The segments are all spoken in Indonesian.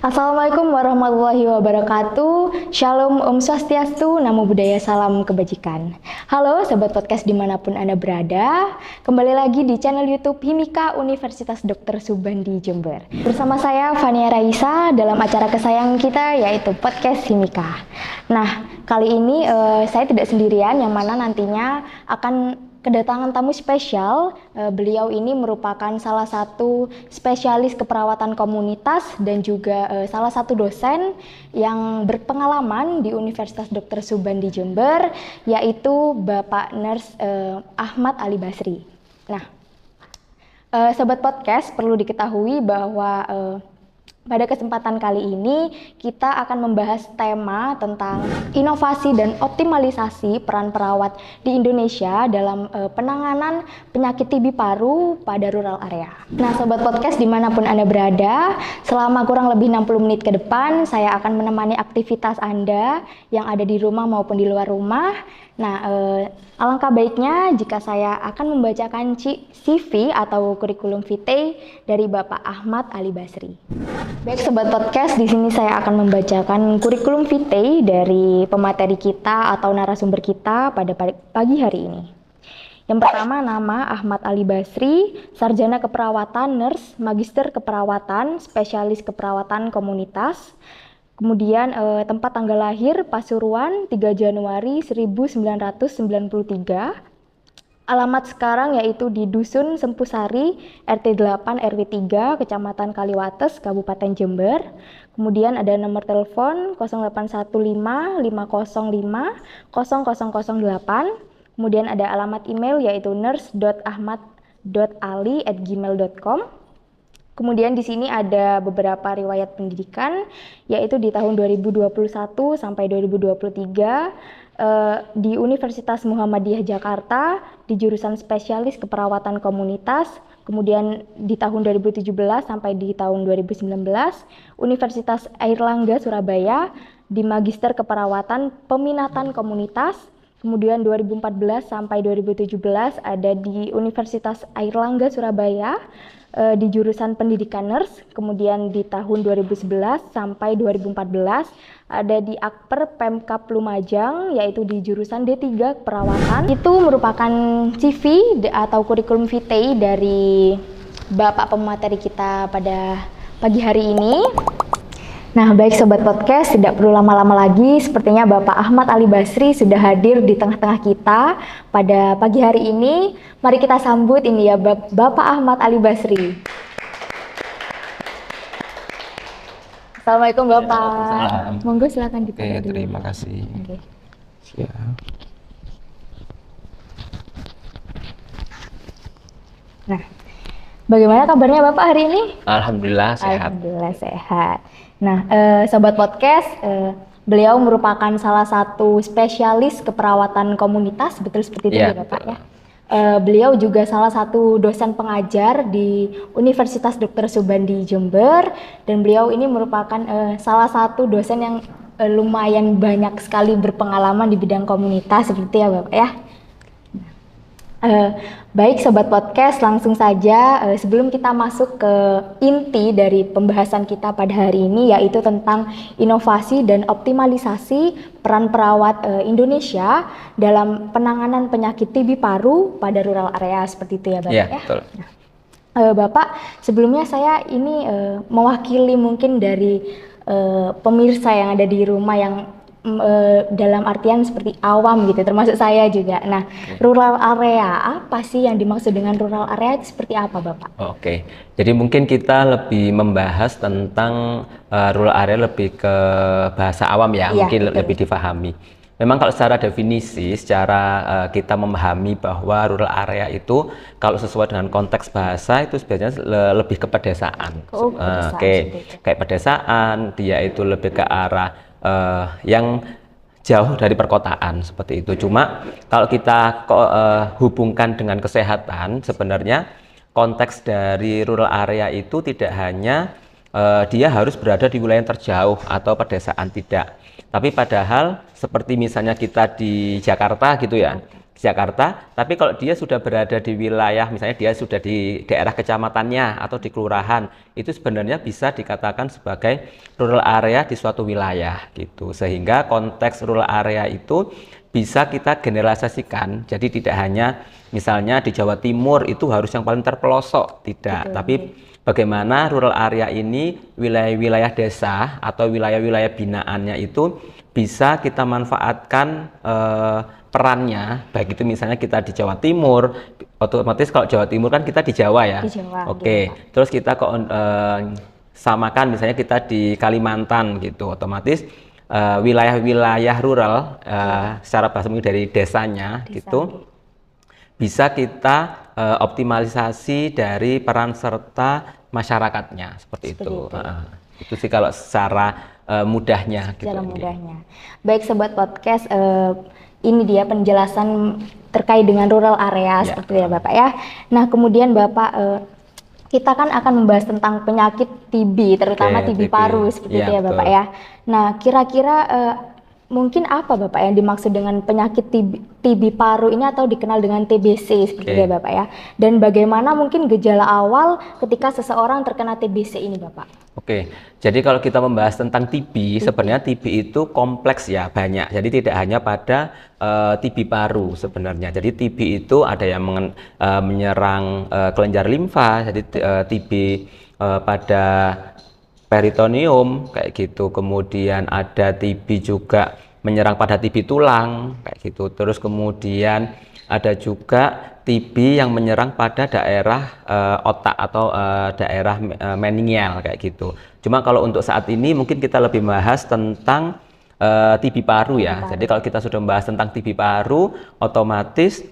Assalamualaikum warahmatullahi wabarakatuh. Shalom, Om Swastiastu, Namo Buddhaya, salam kebajikan. Halo Sobat Podcast dimanapun Anda berada. Kembali lagi di channel YouTube Himika Universitas Dr. Subandi Jember. Bersama saya Fania Raisa dalam acara kesayangan kita yaitu Podcast Himika. Nah, kali ini saya tidak sendirian, yang mana nantinya akan kedatangan tamu spesial. Beliau ini merupakan salah satu spesialis keperawatan komunitas dan juga salah satu dosen yang berpengalaman di Universitas Dr. Subandi Jember, yaitu Bapak Nurse Ahmad Ali Basri. Nah, Sobat Podcast, perlu diketahui bahwa pada kesempatan kali ini kita akan membahas tema tentang inovasi dan optimalisasi peran perawat di Indonesia dalam penanganan penyakit TB paru pada rural area. Nah, Sobat Podcast dimanapun Anda berada, selama kurang lebih 60 menit ke depan saya akan menemani aktivitas Anda yang ada di rumah maupun di luar rumah. Nah, alangkah baiknya jika saya akan membacakan CV atau kurikulum vitae dari Bapak Ahmad Ali Basri. Baik Sobat Podcast, di sini saya akan membacakan kurikulum vitae dari pemateri kita atau narasumber kita pada pagi hari ini. Yang pertama, nama Ahmad Ali Basri, sarjana keperawatan, nurse, magister keperawatan, spesialis keperawatan komunitas. Kemudian tempat tanggal lahir Pasuruan 3 Januari 1993. Alamat sekarang yaitu di Dusun Sempusari, RT 8 RW 3, Kecamatan Kaliwates, Kabupaten Jember. Kemudian ada nomor telepon 0815 505 0008. Kemudian ada alamat email yaitu nurse.ahmad.ali@gmail.com. Kemudian di sini ada beberapa riwayat pendidikan, yaitu di tahun 2021 sampai 2023 di Universitas Muhammadiyah Jakarta di jurusan spesialis keperawatan komunitas. Kemudian di tahun 2017 sampai di tahun 2019 Universitas Airlangga Surabaya di magister keperawatan peminatan komunitas. Kemudian 2014 sampai 2017 ada di Universitas Airlangga Surabaya di jurusan pendidikan nurse. Kemudian di tahun 2011 sampai 2014 ada di Akper Pemkab Lumajang, yaitu di jurusan D3 Perawatan. Itu merupakan CV atau kurikulum vitae dari Bapak pemateri kita pada pagi hari ini. Nah, baik Sobat Podcast, tidak perlu lama-lama lagi, sepertinya Bapak Ahmad Ali Basri sudah hadir di tengah-tengah kita pada pagi hari ini. Mari kita sambut ini ya Bapak Ahmad Ali Basri. Assalamualaikum Bapak. Monggo silakan dipakai dulu. Terima kasih. Oke. Siap. Nah, bagaimana kabarnya Bapak hari ini? Alhamdulillah sehat. Alhamdulillah sehat. Nah, Sobat Podcast, beliau merupakan salah satu spesialis keperawatan komunitas, betul seperti itu ya Bapak ya? Beliau juga salah satu dosen pengajar di Universitas Dr. Subandi Jember, dan beliau ini merupakan salah satu dosen yang lumayan banyak sekali berpengalaman di bidang komunitas, seperti ya Bapak ya? Baik Sobat Podcast, langsung saja sebelum kita masuk ke inti dari pembahasan kita pada hari ini, yaitu tentang inovasi dan optimalisasi peran perawat Indonesia dalam penanganan penyakit TB paru pada rural area, seperti itu ya Bapak ya? Betul. Nah, Bapak, sebelumnya saya ini mewakili mungkin dari pemirsa yang ada di rumah yang dalam artian seperti awam gitu, termasuk saya juga. Nah, rural area, apa sih yang dimaksud dengan rural area itu seperti apa Bapak? Oke, jadi mungkin kita lebih membahas tentang rural area lebih ke bahasa awam ya, Iya, mungkin betul. lebih difahami. Memang kalau secara definisi, secara kita memahami bahwa rural area itu kalau sesuai dengan konteks bahasa itu sebenarnya lebih ke pedesaan. Oh, pedesaan, seperti itu. Kayak pedesaan, dia itu lebih ke arah yang jauh dari perkotaan seperti itu. Cuma kalau kita hubungkan dengan kesehatan, sebenarnya konteks dari rural area itu tidak hanya dia harus berada di wilayah yang terjauh atau pedesaan, tidak. Tapi padahal seperti misalnya kita di Jakarta gitu ya, Jakarta, tapi kalau dia sudah berada di wilayah, misalnya dia sudah di daerah kecamatannya atau di kelurahan, itu sebenarnya bisa dikatakan sebagai rural area di suatu wilayah gitu. Sehingga konteks rural area itu bisa kita generalisasikan, jadi tidak hanya misalnya di Jawa Timur itu harus yang paling terpelosok, tidak, tapi bagaimana rural area ini, wilayah-wilayah desa atau wilayah-wilayah binaannya itu bisa kita manfaatkan perannya, baik itu misalnya kita di Jawa Timur, otomatis kalau Jawa Timur kan kita di Jawa ya. Di Jawa. Oke, terus kita kok samakan misalnya kita di Kalimantan gitu, otomatis wilayah-wilayah rural secara bahasa mungkin dari desanya gitu bisa kita optimalisasi dari peran serta masyarakatnya seperti itu. Itu sih kalau secara mudahnya gitu. Secara mudahnya. Baik sobat podcast, ini dia penjelasan terkait dengan rural area seperti itu ya Bapak ya. Nah, kemudian Bapak kita kan akan membahas tentang penyakit TB, terutama TB paru seperti itu ya Bapak ya. Nah, kira-kira mungkin apa Bapak yang dimaksud dengan penyakit TB paru ini atau dikenal dengan TBC seperti itu ya Bapak ya. Dan bagaimana mungkin gejala awal ketika seseorang terkena TBC ini Bapak? Oke, jadi kalau kita membahas tentang TB, sebenarnya TB itu kompleks ya, banyak. Jadi tidak hanya pada TB paru sebenarnya. Jadi TB itu ada yang menyerang kelenjar limfa, jadi TB pada peritoneum kayak gitu. Kemudian ada TB juga menyerang pada TB tulang kayak gitu. Terus kemudian ada juga TB yang menyerang pada daerah otak atau daerah meningeal kayak gitu. Cuma kalau untuk saat ini mungkin kita lebih bahas tentang TB paru ya. Jadi kalau kita sudah membahas tentang TB paru, otomatis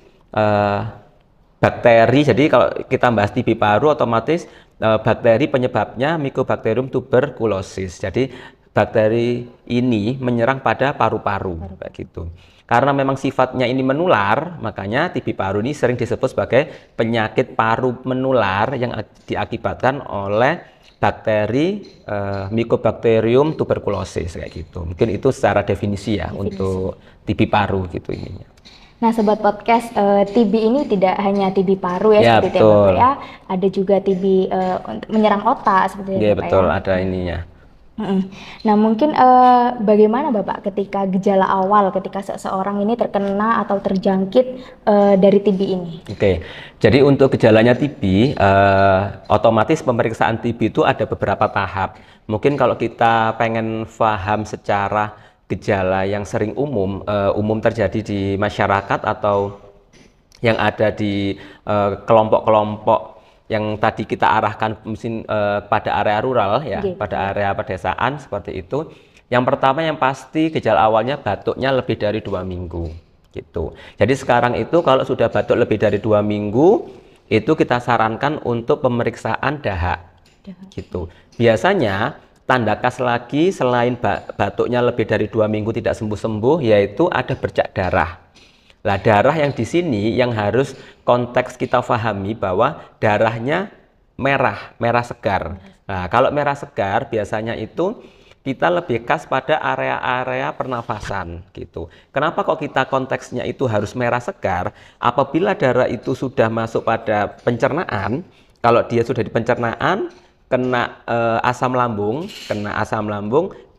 bakteri. Jadi kalau kita bahas TB paru, otomatis bakteri penyebabnya Mycobacterium tuberculosis. Jadi bakteri ini menyerang pada paru-paru kayak gitu. Karena memang sifatnya ini menular, makanya TB paru ini sering disebut sebagai penyakit paru menular yang diakibatkan oleh bakteri Mycobacterium tuberculosis kayak gitu. Mungkin itu secara definisi ya untuk TB paru gitu ininya. Nah, sobat podcast, TB ini tidak hanya TB paru ya, seperti itu ya Bapak ya. Ada juga TB menyerang otak seperti itu ya Bapak. Iya betul, ada ininya. Nah, mungkin bagaimana Bapak ketika gejala awal ketika seseorang ini terkena atau terjangkit dari TB ini? Oke, jadi untuk gejalanya TB, otomatis pemeriksaan TB itu ada beberapa tahap. Mungkin kalau kita pengen paham secara gejala yang sering umum terjadi di masyarakat atau yang ada di kelompok-kelompok yang tadi kita arahkan pada area rural ya, pada area pedesaan seperti itu. Yang pertama yang pasti gejala awalnya batuknya lebih dari 2 minggu gitu. Jadi sekarang itu kalau sudah batuk lebih dari 2 minggu itu kita sarankan untuk pemeriksaan dahak gitu. Biasanya tanda khas lagi selain batuknya lebih dari 2 minggu tidak sembuh-sembuh yaitu ada bercak darah. Nah, darah yang di sini yang harus konteks kita pahami bahwa darahnya merah segar. Nah, kalau merah segar biasanya itu kita lebih khas pada area-area pernafasan gitu. Kenapa kok kita konteksnya itu harus merah segar? Apabila darah itu sudah masuk pada pencernaan, kalau dia sudah di pencernaan kena asam lambung,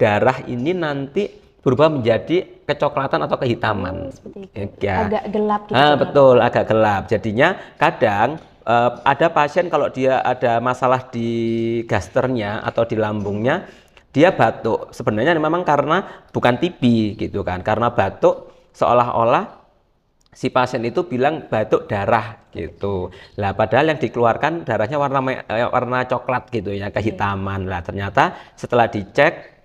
darah ini nanti berubah menjadi kecoklatan atau kehitaman. Ya. Agak gelap gitu. Betul, agak gelap. Jadinya kadang ada pasien kalau dia ada masalah di gasternya atau di lambungnya, dia batuk. Sebenarnya memang karena bukan TB gitu kan. Karena batuk seolah-olah si pasien itu bilang batuk darah gitu. Lah padahal yang dikeluarkan darahnya warna coklat gitu ya, kehitaman. Lah ternyata setelah dicek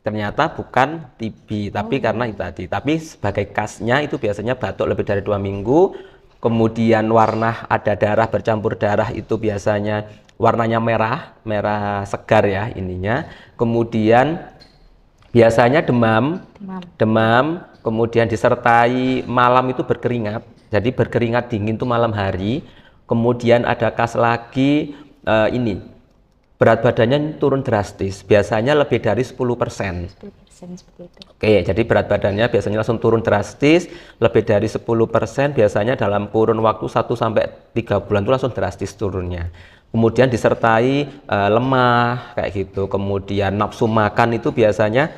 ternyata bukan TB, tapi karena itu tadi. Tapi sebagai khasnya itu biasanya batuk lebih dari 2 minggu, kemudian warna ada darah bercampur darah itu biasanya warnanya merah segar ya ininya. Kemudian biasanya demam, kemudian disertai malam itu berkeringat. Jadi berkeringat dingin itu malam hari. Kemudian ada khas lagi berat badannya turun drastis, biasanya lebih dari 10%. seperti itu. Oke, jadi berat badannya biasanya langsung turun drastis, lebih dari 10% biasanya dalam kurun waktu 1 sampai 3 bulan itu langsung drastis turunnya. Kemudian disertai lemah kayak gitu, kemudian nafsu makan itu biasanya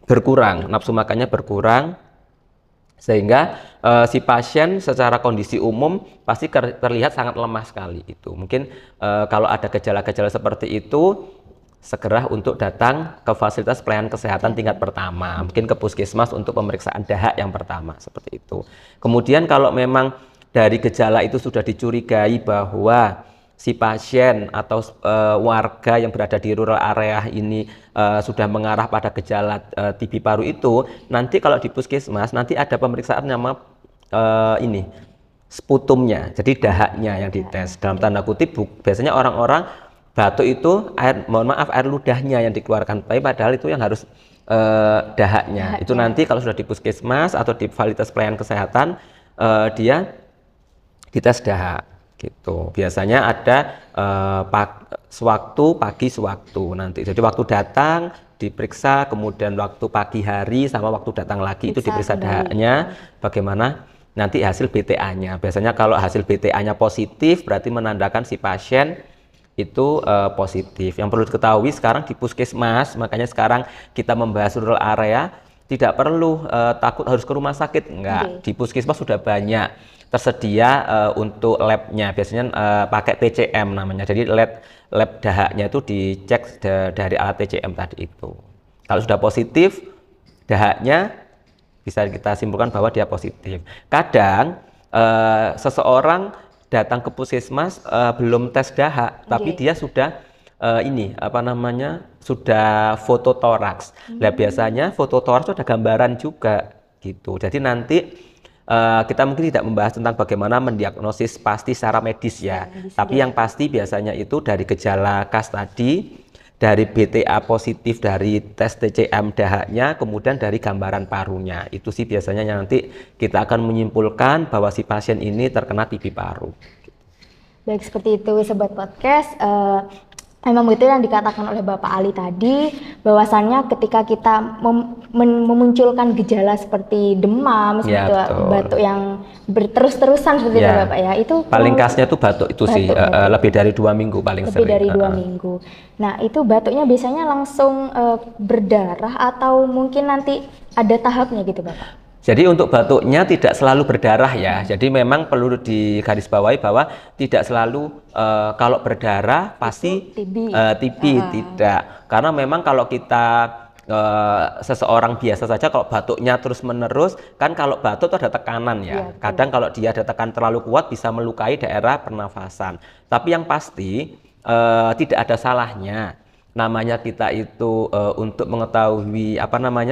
berkurang, nafsu makannya berkurang, sehingga si pasien secara kondisi umum pasti terlihat sangat lemah sekali itu. Mungkin kalau ada gejala-gejala seperti itu, segera untuk datang ke fasilitas pelayanan kesehatan tingkat pertama, mungkin ke puskesmas untuk pemeriksaan dahak yang pertama, seperti itu. Kemudian kalau memang dari gejala itu sudah dicurigai bahwa si pasien atau warga yang berada di rural area ini sudah mengarah pada gejala TB paru itu, nanti kalau di puskesmas nanti ada pemeriksaan nama ini sputumnya, jadi dahaknya yang dites. Dalam tanda kutip, biasanya orang-orang batuk itu air ludahnya yang dikeluarkan, tapi padahal itu yang harus dahaknya. Itu nanti kalau sudah di puskesmas atau di fasilitas pelayanan kesehatan dia dites dahak gitu. Biasanya ada sewaktu pagi sewaktu nanti. Jadi waktu datang diperiksa, kemudian waktu pagi hari sama waktu datang lagi itu diperiksa dahaknya bagaimana nanti hasil BTA-nya. Biasanya kalau hasil BTA-nya positif berarti menandakan si pasien itu positif. Yang perlu diketahui sekarang di puskesmas, makanya sekarang kita membahas rural area, tidak perlu takut harus ke rumah sakit, enggak. Di puskesmas sudah banyak tersedia untuk labnya, biasanya pakai TCM namanya. Jadi lab dahaknya itu dicek dari alat TCM tadi itu. Kalau sudah positif dahaknya, bisa kita simpulkan bahwa dia positif. Kadang seseorang datang ke puskesmas belum tes dahak, tapi dia sudah sudah foto toraks. Nah, biasanya foto toraks itu ada gambaran juga gitu. Jadi nanti kita mungkin tidak membahas tentang bagaimana mendiagnosis pasti secara medis ya, tapi yang pasti biasanya itu dari gejala khas tadi, dari BTA positif, dari tes TCM dahaknya, kemudian dari gambaran parunya. Itu sih biasanya yang nanti kita akan menyimpulkan bahwa si pasien ini terkena TB paru. Baik, seperti itu Sobat Podcast. Memang betul yang dikatakan oleh Bapak Ali tadi, bahwasannya ketika kita memunculkan gejala seperti demam, ya, batuk yang berterus-terusan seperti itu Bapak ya, itu paling khasnya itu batuk itu sih lebih dari 2 minggu paling sering. Lebih dari 2 minggu. Nah, itu batuknya biasanya langsung berdarah atau mungkin nanti ada tahapnya gitu Bapak? Jadi untuk batuknya tidak selalu berdarah ya. Jadi memang perlu digarisbawahi bahwa tidak selalu kalau berdarah pasti TB tidak. Karena memang kalau kita seseorang biasa saja kalau batuknya terus menerus, kan kalau batuk itu ada tekanan ya. Kadang kalau dia ada tekanan terlalu kuat bisa melukai daerah pernafasan. Tapi yang pasti tidak ada salahnya namanya kita itu untuk mengetahui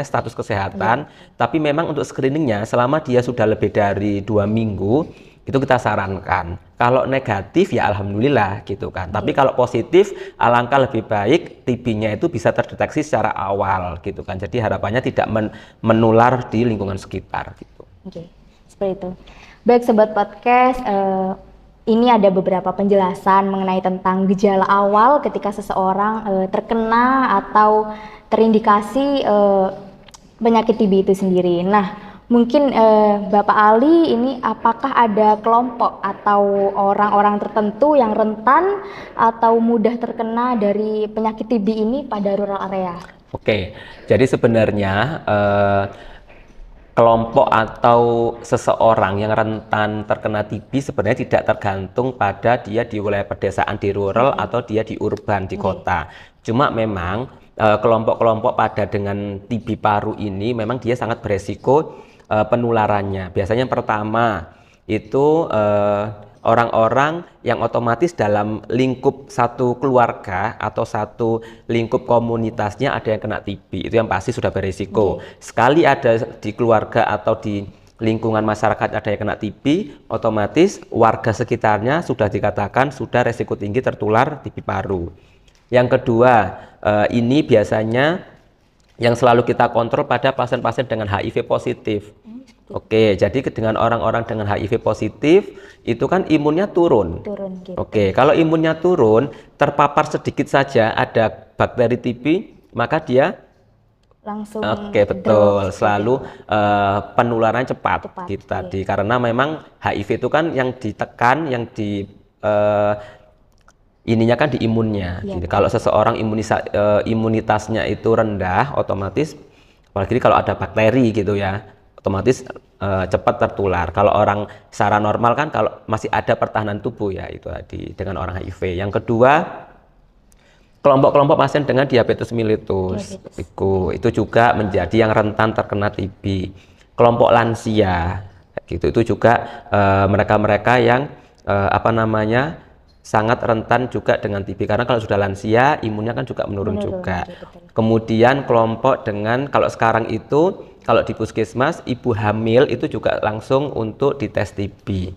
status kesehatan, tapi memang untuk screeningnya selama dia sudah lebih dari 2 minggu itu kita sarankan. Kalau negatif ya alhamdulillah gitu kan. Tapi kalau positif alangkah lebih baik TB-nya itu bisa terdeteksi secara awal gitu kan. Jadi harapannya tidak menular di lingkungan sekitar gitu. Oke, seperti itu. Baik Sobat Podcast, ini ada beberapa penjelasan mengenai tentang gejala awal ketika seseorang terkena atau terindikasi penyakit TB itu sendiri. Nah, mungkin Bapak Ali ini apakah ada kelompok atau orang-orang tertentu yang rentan atau mudah terkena dari penyakit TB ini pada rural area? Oke, jadi sebenarnya kelompok atau seseorang yang rentan terkena TB sebenarnya tidak tergantung pada dia di wilayah pedesaan di rural atau dia di urban di kota. Cuma memang kelompok-kelompok pada dengan TB paru ini memang dia sangat beresiko penularannya. Biasanya yang pertama itu orang-orang yang otomatis dalam lingkup satu keluarga atau satu lingkup komunitasnya ada yang kena TB, itu yang pasti sudah berisiko. Sekali ada di keluarga atau di lingkungan masyarakat ada yang kena TB, otomatis warga sekitarnya sudah dikatakan sudah resiko tinggi tertular TB paru. Yang kedua, ini biasanya yang selalu kita kontrol pada pasien-pasien dengan HIV positif. Oke, jadi dengan orang-orang dengan HIV positif itu kan imunnya turun. Gitu. Oke, kalau imunnya turun, terpapar sedikit saja ada bakteri TB, maka dia langsung Oke, drop betul. gitu. Selalu penularan cepat Cepat, gitu oke. tadi. Karena memang HIV itu kan yang ditekan, yang di eh, ininya kan di imunnya. Iya, Gitu. betul. Kalau seseorang imunitasnya itu rendah, otomatis apalagi kalau ada bakteri gitu ya, otomatis cepat tertular. Kalau orang secara normal kan kalau masih ada pertahanan tubuh ya itu tadi dengan orang HIV. Yang kedua, kelompok-kelompok pasien dengan diabetes mellitus itu juga menjadi yang rentan terkena TB. Kelompok lansia gitu itu juga mereka-mereka yang apa namanya sangat rentan juga dengan TB karena kalau sudah lansia imunnya kan juga menurun juga. Betul. Kemudian kelompok dengan kalau sekarang itu kalau di puskesmas ibu hamil itu juga langsung untuk dites TB.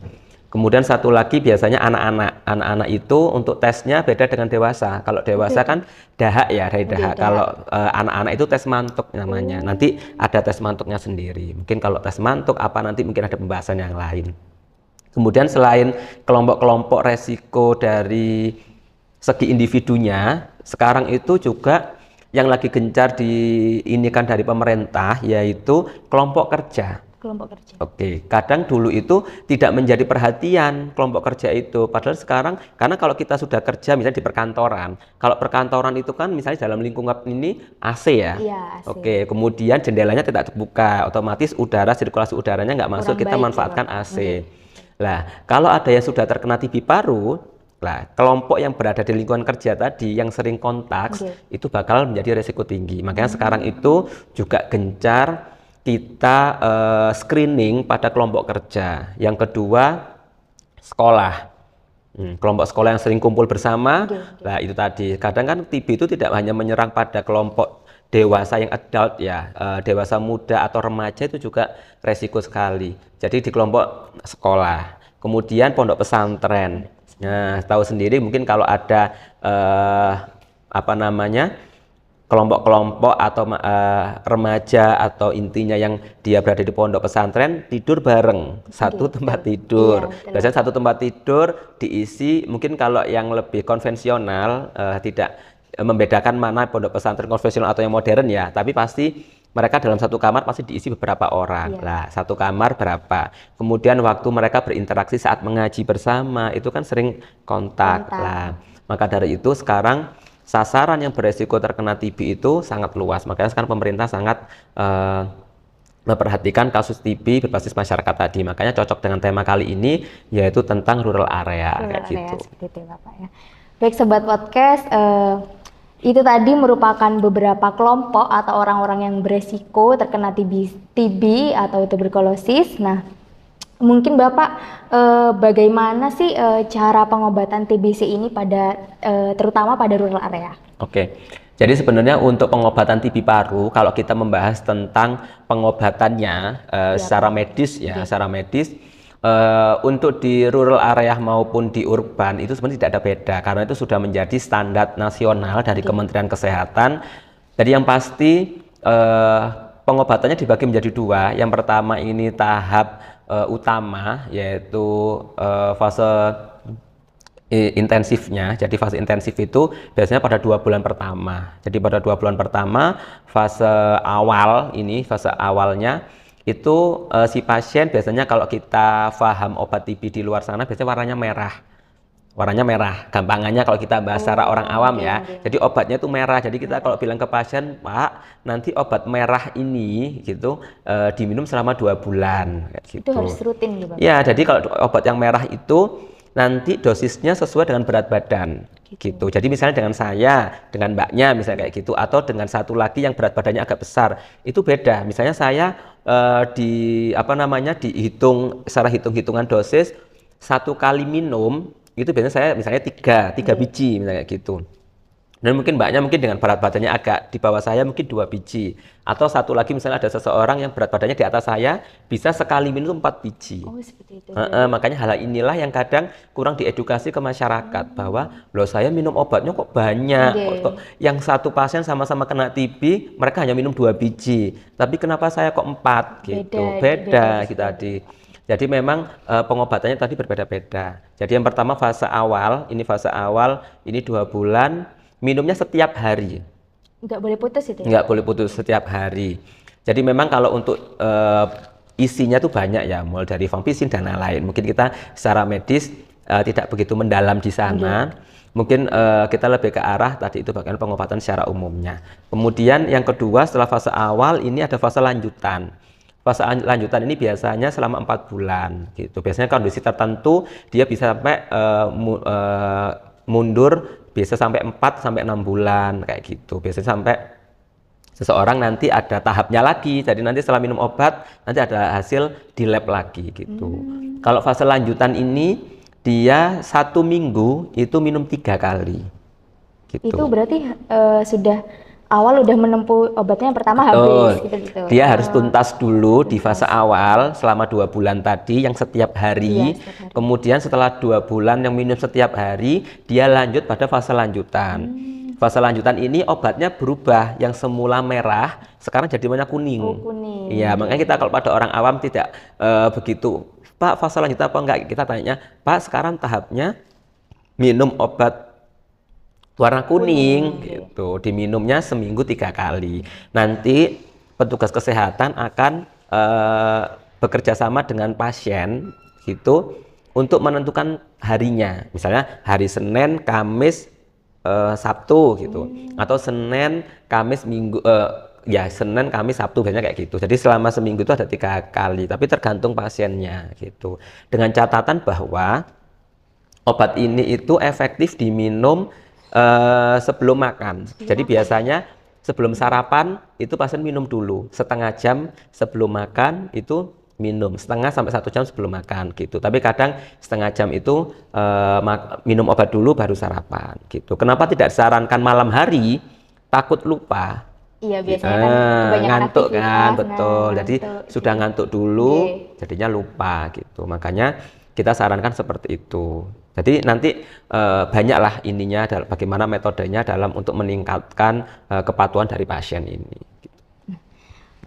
Kemudian satu lagi biasanya anak-anak. Anak-anak itu untuk tesnya beda dengan dewasa. Kalau dewasa kan dahak ya, dari dahak. Kalau anak-anak itu tes mantuk namanya. Nanti ada tes mantuknya sendiri. Mungkin kalau tes mantuk apa nanti mungkin ada pembahasan yang lain. Kemudian selain kelompok-kelompok resiko dari segi individunya, sekarang itu juga yang lagi gencar diinikan dari pemerintah yaitu kelompok kerja. Kelompok kerja. Oke, kadang dulu itu tidak menjadi perhatian kelompok kerja itu. Padahal sekarang, karena kalau kita sudah kerja misalnya di perkantoran, kalau perkantoran itu kan misalnya dalam lingkungan ini AC ya. Iya, AC. Oke, kemudian jendelanya tidak terbuka, otomatis udara, sirkulasi udaranya nggak masuk, kita manfaatkan AC. Nah, kalau ada yang sudah terkena TB paru, nah, kelompok yang berada di lingkungan kerja tadi yang sering kontak itu bakal menjadi resiko tinggi. Makanya sekarang itu juga gencar kita screening pada kelompok kerja. Yang kedua, sekolah. Kelompok sekolah yang sering kumpul bersama. Nah, itu tadi. Kadang kan TB itu tidak hanya menyerang pada kelompok dewasa yang adult ya, dewasa muda atau remaja itu juga resiko sekali. Jadi di kelompok sekolah. Kemudian pondok pesantren. Nah, tahu sendiri mungkin kalau ada apa namanya? Kelompok-kelompok atau remaja atau intinya yang dia berada di pondok pesantren tidur bareng satu tempat tidur. Biasanya satu tempat tidur diisi mungkin kalau yang lebih konvensional tidak membedakan mana pondok pesantren konvensional atau yang modern ya, tapi pasti mereka dalam satu kamar pasti diisi beberapa orang. Lah, satu kamar berapa. Kemudian waktu mereka berinteraksi saat mengaji bersama itu kan sering kontak. Lah, maka dari itu sekarang sasaran yang beresiko terkena TB itu sangat luas. Makanya sekarang pemerintah sangat memperhatikan kasus TB berbasis masyarakat tadi. Makanya cocok dengan tema kali ini yaitu tentang rural area. Kayak gitu. Seperti itu Bapak ya. Baik Sobat Podcast, itu tadi merupakan beberapa kelompok atau orang-orang yang beresiko terkena TB atau tuberkulosis. Nah, mungkin Bapak bagaimana sih cara pengobatan TBC ini pada terutama pada rural area? Oke. Jadi sebenarnya untuk pengobatan TB paru kalau kita membahas tentang pengobatannya secara medis ya, secara medis untuk di rural area maupun di urban itu sebenarnya tidak ada beda karena itu sudah menjadi standar nasional dari Kementerian Kesehatan. Jadi yang pasti pengobatannya dibagi menjadi dua. Yang pertama ini tahap utama yaitu fase intensifnya. Jadi fase intensif itu biasanya pada 2 bulan pertama. Jadi pada 2 bulan pertama fase awal ini, fase awalnya itu si pasien biasanya kalau kita paham obat TB di luar sana biasanya warnanya merah. Warnanya merah, gampangannya kalau kita bahas secara orang awam ya. Jadi obatnya itu merah. Jadi kita kalau bilang ke pasien, Pak, nanti obat merah ini gitu diminum selama 2 bulan. Gitu. Itu harus rutin gitu Bapak? Ya, jadi kalau obat yang merah itu nanti dosisnya sesuai dengan berat badan. Gitu. Jadi misalnya dengan saya, dengan mbaknya misalnya kayak gitu, atau dengan satu lagi yang berat badannya agak besar, itu beda. Misalnya saya dihitung secara hitung-hitungan dosis 1 kali minum itu biasanya saya misalnya 3 biji misalnya kayak gitu. Dan mungkin mbaknya mungkin dengan berat badannya agak di bawah saya mungkin 2 biji. Atau satu lagi misalnya ada seseorang yang berat badannya di atas saya bisa sekali minum 4 biji. Oh seperti itu. Makanya hal inilah yang kadang kurang diedukasi ke masyarakat bahwa loh saya minum obatnya kok banyak. Kok yang satu pasien sama-sama kena TB mereka hanya minum 2 biji. Tapi kenapa saya kok 4 gitu. Beda gitu tadi. Jadi memang pengobatannya tadi berbeda-beda. Jadi yang pertama fase awal ini 2 bulan. Minumnya setiap hari. Nggak boleh putus itu ya? Nggak boleh putus setiap hari. Jadi memang kalau untuk isinya tuh banyak ya, mulai dari vampisin dan lain-lain. Mungkin kita secara medis tidak begitu mendalam di sana. Mungkin kita lebih ke arah tadi itu bagian pengobatan secara umumnya. Kemudian yang kedua setelah fase awal ini ada fase lanjutan. Fase lanjutan ini biasanya selama 4 bulan gitu. Biasanya kondisi tertentu dia bisa sampai mundur, bisa sampai 4 sampai 6 bulan kayak gitu. Biasanya sampai seseorang nanti ada tahapnya lagi. Jadi nanti setelah minum obat nanti ada hasil di lab lagi gitu. Kalau fase lanjutan ini dia 1 minggu itu minum 3 kali gitu. Itu berarti sudah awal udah menempuh obatnya yang pertama habis gitu. Dia harus tuntas dulu di fase awal selama 2 bulan tadi yang setiap hari. Kemudian setelah 2 bulan yang minum setiap hari, dia lanjut pada fase lanjutan. Fase lanjutan ini obatnya berubah, yang semula merah sekarang jadi warna kuning. Kuning. Iya, makanya kita kalau pada orang awam tidak begitu, Pak, fase lanjutan apa enggak? Kita tanya, Pak, sekarang tahapnya minum obat warna kuning gitu, diminumnya seminggu 3 kali. Nanti petugas kesehatan akan bekerja sama dengan pasien gitu untuk menentukan harinya. Misalnya hari Senin, Kamis, Sabtu gitu, atau Senin, Kamis, Minggu. Ya Senin, Kamis, Sabtu biasanya kayak gitu. Jadi selama seminggu itu ada 3 kali, tapi tergantung pasiennya gitu. Dengan catatan bahwa obat ini itu efektif diminum sebelum makan. Jadi biasanya sebelum sarapan itu pasien minum dulu setengah jam sebelum makan, itu minum setengah sampai 1 jam sebelum makan gitu. Tapi kadang setengah jam itu minum obat dulu baru sarapan gitu. Kenapa tidak disarankan malam hari? Takut lupa. Iya, biasanya kan kebanyakan ngantuk kan, betul. Jadi sudah ngantuk dulu, jadinya lupa gitu. Makanya kita sarankan seperti itu. Jadi nanti banyaklah ininya, bagaimana metodenya dalam untuk meningkatkan kepatuhan dari pasien ini.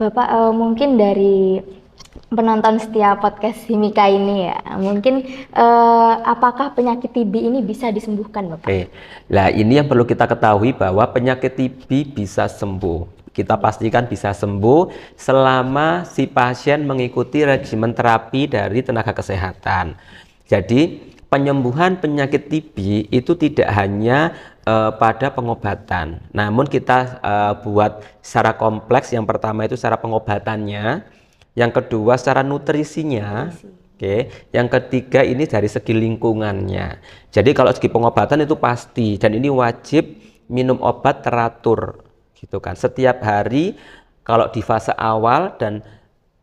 Bapak, mungkin dari penonton setiap podcast Himika ini ya, mungkin apakah penyakit TB ini bisa disembuhkan, Bapak? Oke, nah ini yang perlu kita ketahui bahwa penyakit TB bisa sembuh. Kita pastikan bisa sembuh selama si pasien mengikuti regimen terapi dari tenaga kesehatan. Jadi penyembuhan penyakit TB itu tidak hanya pada pengobatan, namun kita buat secara kompleks. Yang pertama itu secara pengobatannya, yang kedua secara nutrisinya, oke, yang ketiga ini dari segi lingkungannya. Jadi kalau segi pengobatan itu pasti, dan ini wajib minum obat teratur, gitu kan. Setiap hari kalau di fase awal dan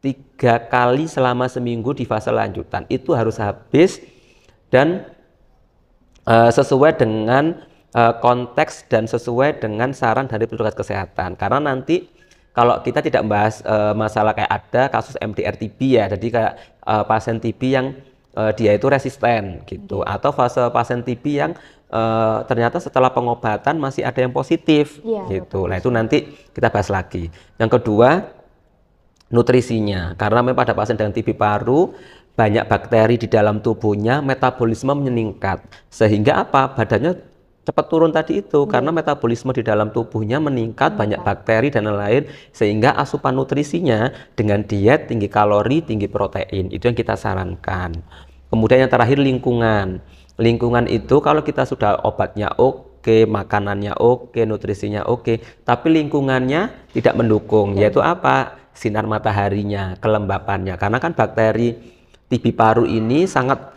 3 kali selama seminggu di fase lanjutan itu harus habis. Dan sesuai dengan konteks dan sesuai dengan saran dari petugas kesehatan. Karena nanti kalau kita tidak membahas masalah kayak ada kasus MDR TB ya, jadi kayak pasien TB yang dia itu resisten gitu, atau fase pasien TB yang ternyata setelah pengobatan masih ada yang positif gitu. Nah itu nanti kita bahas lagi. Yang kedua, nutrisinya, karena memang pada pasien dengan TB paru banyak bakteri di dalam tubuhnya, metabolisme meningkat, sehingga apa? Badannya cepat turun tadi itu, karena metabolisme di dalam tubuhnya meningkat, banyak bakteri dan lain-lain, sehingga asupan nutrisinya dengan diet tinggi kalori, tinggi protein, itu yang kita sarankan. Kemudian yang terakhir lingkungan. Lingkungan itu kalau kita sudah obatnya oke, makanannya oke, nutrisinya oke, tapi lingkungannya tidak mendukung, yaitu apa? Sinar mataharinya, kelembapannya, karena kan bakteri TB paru ini sangat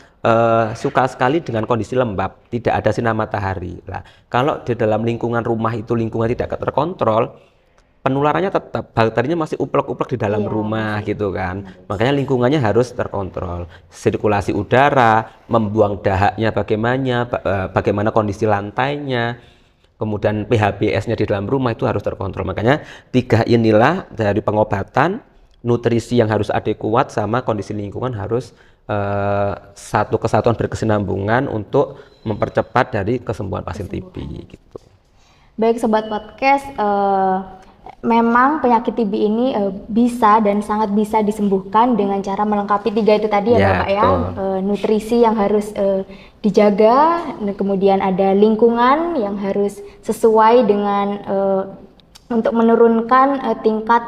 suka sekali dengan kondisi lembab, tidak ada sinar matahari. Nah, kalau di dalam lingkungan rumah itu lingkungan tidak terkontrol, penularannya tetap, bakterinya masih uplek-uplek di dalam rumah gitu kan. Makanya lingkungannya harus terkontrol. Sirkulasi udara, membuang dahaknya bagaimana kondisi lantainya, kemudian pH-BS-nya di dalam rumah itu harus terkontrol. Makanya 3 inilah dari pengobatan, nutrisi yang harus adekuat, sama kondisi lingkungan harus satu kesatuan berkesinambungan untuk mempercepat dari kesembuhan pasien TB gitu. Baik Sobat Podcast, memang penyakit TB ini bisa dan sangat bisa disembuhkan dengan cara melengkapi 3 itu tadi ya Bapak ya. Nutrisi yang harus dijaga, kemudian ada lingkungan yang harus sesuai dengan untuk menurunkan tingkat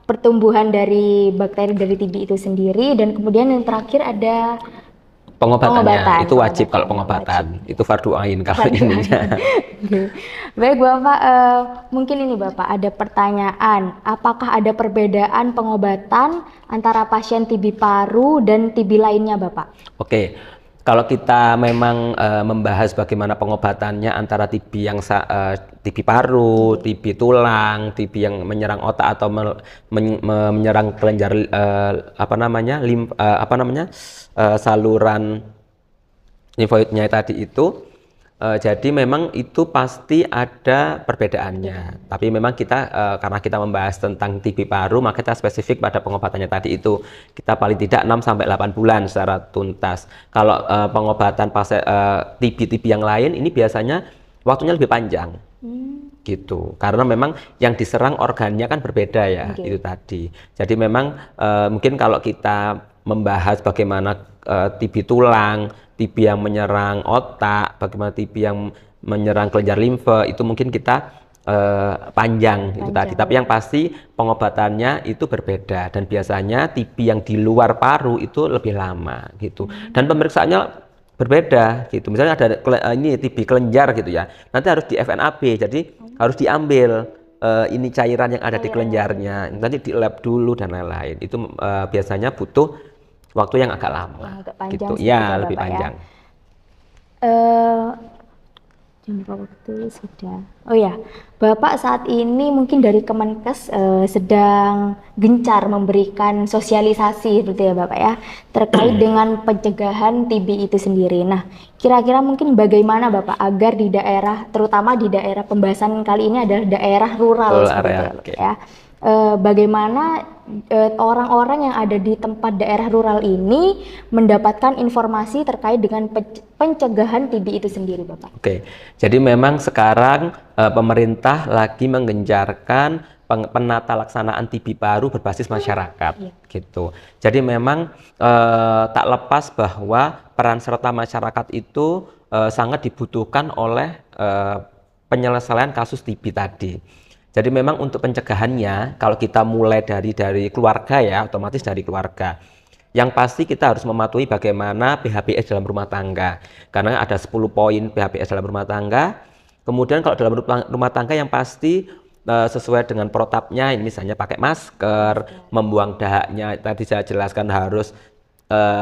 pertumbuhan dari bakteri dari TB itu sendiri. Dan kemudian yang terakhir ada Pengobatannya itu wajib kalau wajib. pengobatan. Itu fardu ain kalau Fardu ininya. Oke. Baik Bapak, mungkin ini Bapak ada pertanyaan, apakah ada perbedaan pengobatan antara pasien TB paru dan TB lainnya Bapak? Oke. Kalau kita memang membahas bagaimana pengobatannya antara TB yang TB paru, TB tulang, TB yang menyerang otak atau menyerang kelenjar saluran limfoidnya tadi itu, jadi memang itu pasti ada perbedaannya. Tapi memang kita karena kita membahas tentang TB paru, maka kita spesifik pada pengobatannya tadi itu. Kita paling tidak 6 sampai 8 bulan secara tuntas. Kalau pengobatan TB yang lain ini biasanya waktunya lebih panjang. Gitu. Karena memang yang diserang organnya kan berbeda ya, itu tadi. Jadi memang mungkin kalau kita membahas bagaimana TB tulang, TB yang menyerang otak, bagaimana TB yang menyerang kelenjar limfe, itu mungkin kita panjang itu tadi. Tapi yang pasti pengobatannya itu berbeda dan biasanya TB yang di luar paru itu lebih lama gitu. Dan pemeriksaannya berbeda gitu. Misalnya ada ini TB kelenjar gitu ya. Nanti harus di FNAB. Jadi harus diambil ini cairan yang ada di kelenjarnya. Nanti di lab dulu dan lain-lain. Itu biasanya butuh waktu yang agak lama, agak panjang gitu. Ya, lebih Bapak, panjang. Jangka waktu sudah. Oh ya, Bapak saat ini mungkin dari Kemenkes sedang gencar memberikan sosialisasi, seperti ya Bapak ya, terkait dengan pencegahan TB itu sendiri. Nah, kira-kira mungkin bagaimana Bapak agar di daerah, terutama di daerah pembahasan kali ini adalah daerah rural, seperti ya. Bagaimana orang-orang yang ada di tempat daerah rural ini mendapatkan informasi terkait dengan pencegahan TB itu sendiri, Bapak? Oke, jadi memang sekarang pemerintah lagi menggencarkan penata laksanaan TB paru berbasis masyarakat, gitu. Jadi memang tak lepas bahwa peran serta masyarakat itu sangat dibutuhkan oleh penyelesaian kasus TB tadi. Jadi memang untuk pencegahannya, kalau kita mulai dari keluarga ya, otomatis dari keluarga. Yang pasti kita harus mematuhi bagaimana PHBS dalam rumah tangga. Karena ada 10 poin PHBS dalam rumah tangga. Kemudian kalau dalam rumah tangga yang pasti sesuai dengan protapnya, ini misalnya pakai masker, membuang dahaknya, tadi saya jelaskan harus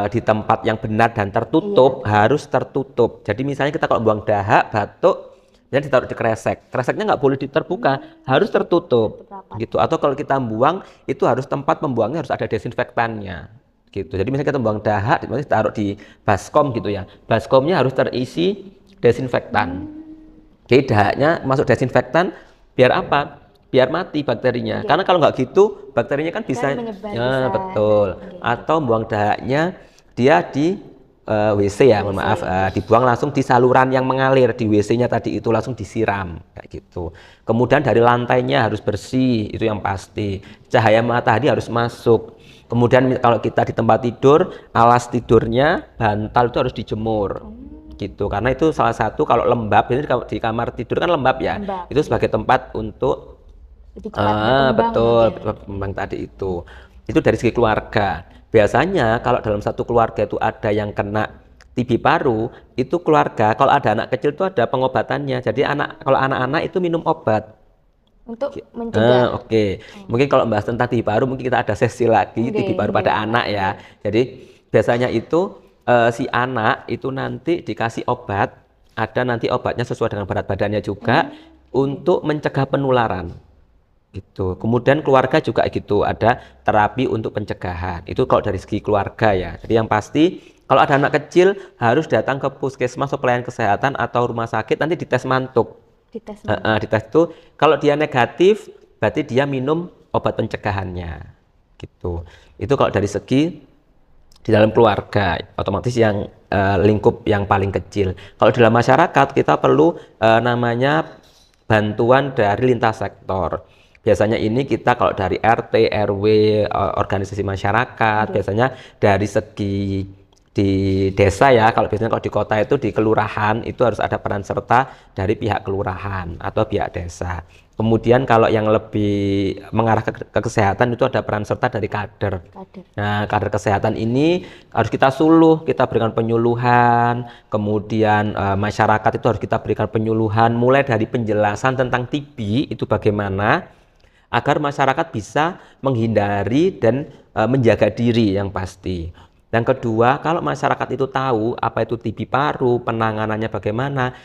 di tempat yang benar dan tertutup, harus tertutup. Jadi misalnya kita kalau buang dahak, batuk, dan ditaruh di kreseknya nggak boleh terbuka, harus tertutup gitu. Atau kalau kita buang itu harus tempat pembuangnya harus ada desinfektannya gitu. Jadi misalnya kita buang dahak, taruh di baskom gitu ya, baskomnya harus terisi desinfektan. Jadi dahaknya masuk desinfektan biar apa? Biar mati bakterinya. Karena kalau nggak gitu bakterinya kan bisa betul. Atau buang dahaknya dia di WC ya, mohon maaf, dibuang langsung di saluran yang mengalir di WC-nya tadi itu, langsung disiram kayak gitu. Kemudian dari lantainya harus bersih, itu yang pasti. Cahaya matahari harus masuk. Kemudian kalau kita di tempat tidur, alas tidurnya, bantal itu harus dijemur. Gitu. Karena itu salah satu kalau lembab, jadi di kamar tidur kan lembab ya. Itu sebagai tempat untuk betul, berkembang tadi itu. Itu dari segi keluarga. Biasanya kalau dalam satu keluarga itu ada yang kena TB paru, itu keluarga kalau ada anak kecil itu ada pengobatannya. Jadi kalau anak-anak itu minum obat untuk mencegah. Mungkin kalau membahas tentang TB paru mungkin kita ada sesi lagi TB paru pada anak ya. Jadi biasanya itu si anak itu nanti dikasih obat, ada nanti obatnya sesuai dengan berat badannya juga untuk mencegah penularan. Gitu. Kemudian keluarga juga gitu, ada terapi untuk pencegahan. Itu kalau dari segi keluarga ya. Jadi yang pasti kalau ada anak kecil harus datang ke puskesmas atau pelayanan kesehatan atau rumah sakit, nanti dites mantuk. Dites itu kalau dia negatif berarti dia minum obat pencegahannya. Gitu. Itu kalau dari segi di dalam keluarga, otomatis yang lingkup yang paling kecil. Kalau dalam masyarakat kita perlu namanya bantuan dari lintas sektor. Biasanya ini kita kalau dari RT, RW, organisasi masyarakat, biasanya dari segi di desa ya, kalau biasanya kalau di kota itu di kelurahan itu harus ada peran serta dari pihak kelurahan atau pihak desa. Kemudian kalau yang lebih mengarah ke kesehatan itu ada peran serta dari kader. Nah, kader kesehatan ini harus kita suluh, kita berikan penyuluhan, kemudian masyarakat itu harus kita berikan penyuluhan, mulai dari penjelasan tentang TB itu bagaimana, agar masyarakat bisa menghindari dan menjaga diri yang pasti. Yang kedua, kalau masyarakat itu tahu apa itu TB paru, penanganannya bagaimana,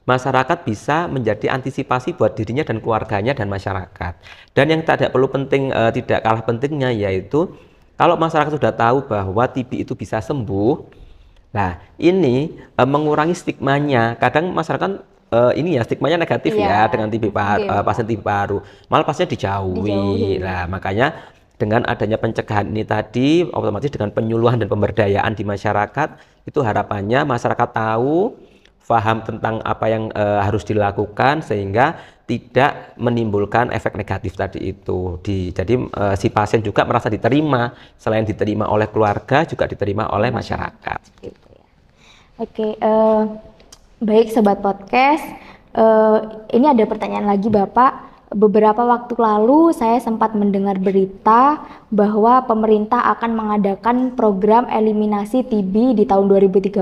masyarakat bisa menjadi antisipasi buat dirinya dan keluarganya dan masyarakat. Dan yang tidak perlu penting, tidak kalah pentingnya yaitu kalau masyarakat sudah tahu bahwa TB itu bisa sembuh, nah ini mengurangi stigmanya. Kadang masyarakat ini ya stigmanya negatif ya dengan TB paru, pasien TB paru, malah pasiennya dijauhi. Nah makanya dengan adanya pencegahan ini tadi, otomatis dengan penyuluhan dan pemberdayaan di masyarakat, itu harapannya masyarakat tahu, paham tentang apa yang harus dilakukan sehingga tidak menimbulkan efek negatif tadi itu. Jadi si pasien juga merasa diterima, selain diterima oleh keluarga juga diterima oleh masyarakat. Gitu ya. Oke, baik Sobat Podcast, ini ada pertanyaan lagi Bapak. Beberapa waktu lalu saya sempat mendengar berita bahwa pemerintah akan mengadakan program eliminasi TB di tahun 2030.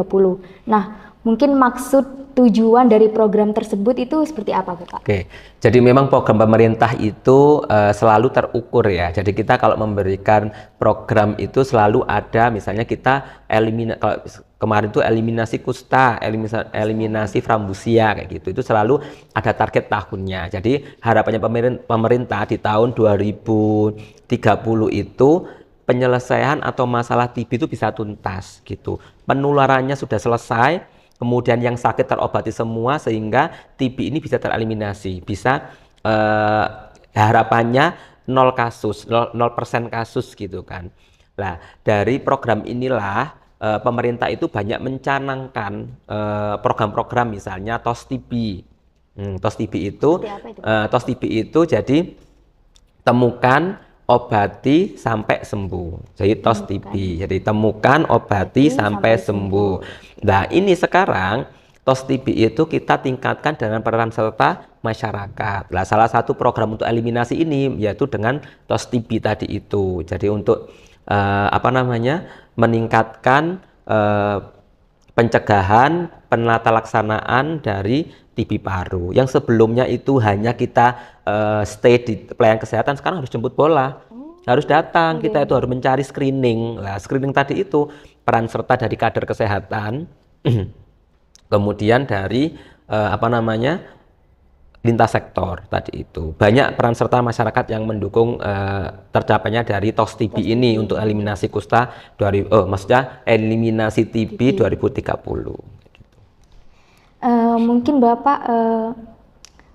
Nah, mungkin maksud tujuan dari program tersebut itu seperti apa, Bapak? Oke, jadi memang program pemerintah itu selalu terukur ya. Jadi kita kalau memberikan program itu selalu ada, misalnya kita kalau kemarin itu eliminasi kusta, eliminasi frambusia kayak gitu. Itu selalu ada target tahunnya. Jadi harapannya pemerintah di tahun 2030 itu penyelesaian atau masalah TB itu bisa tuntas gitu. Penularannya sudah selesai, kemudian yang sakit terobati semua sehingga TB ini bisa tereliminasi. Bisa harapannya 0 kasus, 0% kasus gitu kan. Nah, dari program inilah pemerintah itu banyak mencanangkan program-program misalnya TOS TB. TOS TB itu jadi temukan, obati sampai sembuh. Jadi TOS TB. Jadi temukan, obati sampai sembuh. Nah, ini sekarang TOS TB itu kita tingkatkan dengan peran serta masyarakat. Nah, salah satu program untuk eliminasi ini yaitu dengan TOS TB tadi itu. Jadi untuk meningkatkan pencegahan, penata laksanaan dari TB paru. Yang sebelumnya itu hanya kita stay di pelayanan kesehatan, sekarang harus jemput bola. Harus datang, kita itu harus mencari screening. Nah, screening tadi itu peran serta dari kader kesehatan, kemudian dari lintas sektor tadi itu. Banyak peran serta masyarakat yang mendukung tercapainya dari TOS TB ini untuk eliminasi kusta, eliminasi TB 2030. Mungkin Bapak,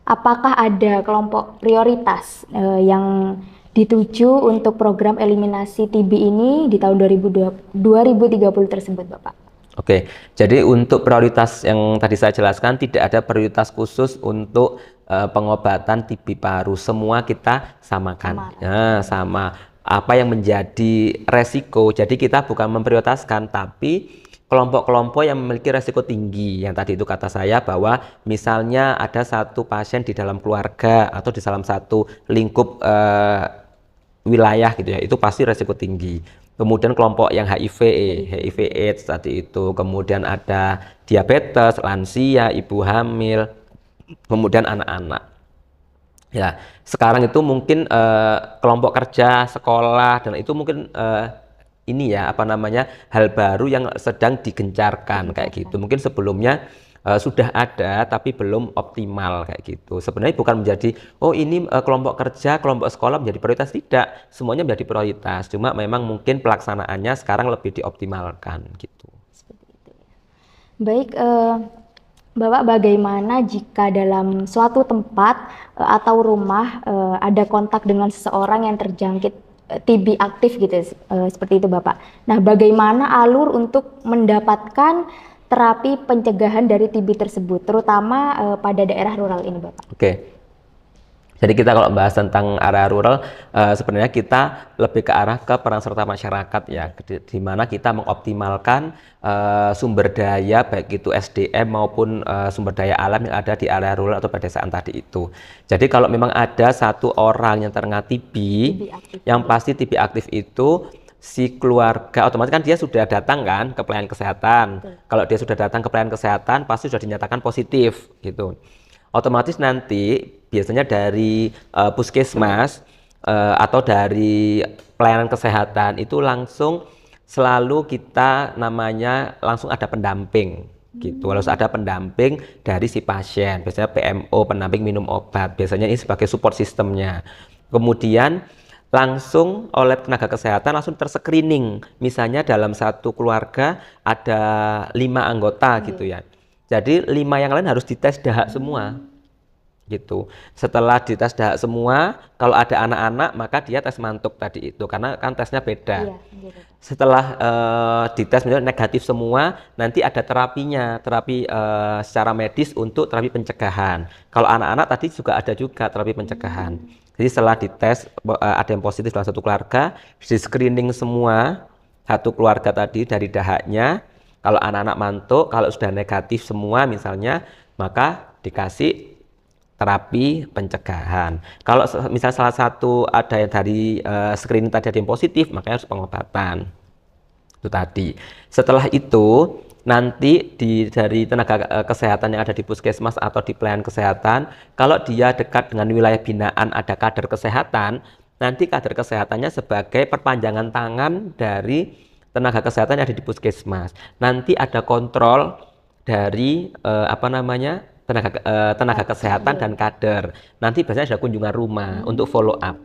apakah ada kelompok prioritas yang dituju untuk program eliminasi TB ini di tahun 2030 tersebut, Bapak? Oke, jadi untuk prioritas yang tadi saya jelaskan tidak ada prioritas khusus untuk pengobatan TB paru. Semua kita samakan. Sama apa yang menjadi resiko. Jadi kita bukan memprioritaskan, tapi kelompok-kelompok yang memiliki resiko tinggi. Yang tadi itu kata saya bahwa misalnya ada satu pasien di dalam keluarga atau di dalam satu lingkup wilayah gitu ya, itu pasti resiko tinggi. Kemudian kelompok yang HIV AIDS tadi itu, kemudian ada diabetes, lansia, ibu hamil, kemudian anak-anak. Ya, sekarang itu mungkin kelompok kerja, sekolah, dan itu mungkin hal baru yang sedang digencarkan kayak gitu. Mungkin sebelumnya sudah ada tapi belum optimal kayak gitu. Sebenarnya bukan menjadi kelompok kerja, kelompok sekolah menjadi prioritas, tidak. Semuanya menjadi prioritas. Cuma memang mungkin pelaksanaannya sekarang lebih dioptimalkan gitu. Seperti itu. Baik, Bapak, bagaimana jika dalam suatu tempat atau rumah ada kontak dengan seseorang yang terjangkit TB aktif gitu, seperti itu Bapak. Nah, bagaimana alur untuk mendapatkan terapi pencegahan dari TB tersebut, terutama pada daerah rural ini, Bapak? Oke. Jadi kita kalau bahas tentang area rural, sebenarnya kita lebih ke arah ke peran serta masyarakat ya, di mana kita mengoptimalkan sumber daya baik itu SDM maupun sumber daya alam yang ada di area rural atau pedesaan tadi itu. Jadi kalau memang ada satu orang yang terkena TB yang pasti TB aktif itu si keluarga otomatis kan dia sudah datang kan ke pelayanan kesehatan. Kalau dia sudah datang ke pelayanan kesehatan pasti sudah dinyatakan positif gitu. Otomatis nanti biasanya dari puskesmas atau dari pelayanan kesehatan itu langsung selalu kita namanya langsung ada pendamping gitu. Harus ada pendamping dari si pasien, biasanya PMO, pendamping minum obat. Biasanya ini sebagai support sistemnya. Kemudian langsung oleh tenaga kesehatan langsung terscreening. Misalnya dalam satu keluarga ada 5 anggota gitu ya. Jadi 5 yang lain harus dites dahak semua, gitu. Setelah dites dahak semua, kalau ada anak-anak maka dia tes mantuk tadi itu, karena kan tesnya beda. Setelah dites negatif semua, nanti ada terapinya, terapi secara medis untuk terapi pencegahan. Kalau anak-anak tadi juga ada juga terapi pencegahan. Jadi setelah dites ada yang positif dalam satu keluarga, di screening semua satu keluarga tadi dari dahaknya. Kalau anak-anak mantuk, kalau sudah negatif semua misalnya, maka dikasih terapi pencegahan. Kalau misalnya salah satu ada yang dari screening tadi ada yang positif, makanya harus pengobatan. Itu tadi. Setelah itu, nanti dari tenaga kesehatan yang ada di puskesmas atau di pelayanan kesehatan, kalau dia dekat dengan wilayah binaan ada kader kesehatan, nanti kader kesehatannya sebagai perpanjangan tangan dari tenaga kesehatan yang ada di puskesmas. Nanti ada kontrol dari tenaga kesehatan dan kader. Nanti biasanya ada kunjungan rumah untuk follow up.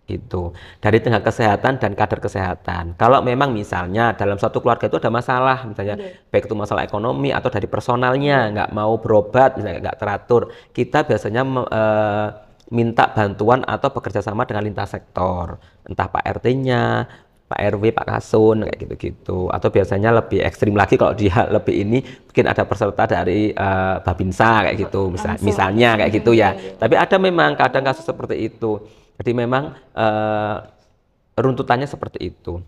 Gitu. Dari tenaga kesehatan dan kader kesehatan. Kalau memang misalnya dalam satu keluarga itu ada masalah, misalnya baik itu masalah ekonomi atau dari personalnya nggak mau berobat, misalnya nggak teratur, kita biasanya minta bantuan atau bekerja sama dengan lintas sektor, entah Pak RT-nya, Pak RW, Pak Kasun, kayak gitu-gitu. Atau biasanya lebih ekstrim lagi kalau dia lebih ini, mungkin ada peserta dari Babinsa kayak gitu, misalnya kayak gitu ya. Tapi ada memang kadang kasus seperti itu. Jadi memang runtutannya seperti itu.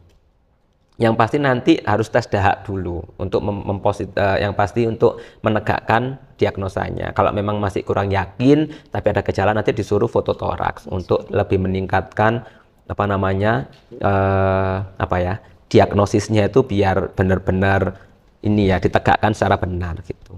Yang pasti nanti harus tes dahak dulu untuk yang pasti untuk menegakkan diagnosanya. Kalau memang masih kurang yakin, tapi ada gejala nanti disuruh foto toraks untuk lebih meningkatkan diagnosisnya itu biar benar-benar ini ya ditegakkan secara benar gitu.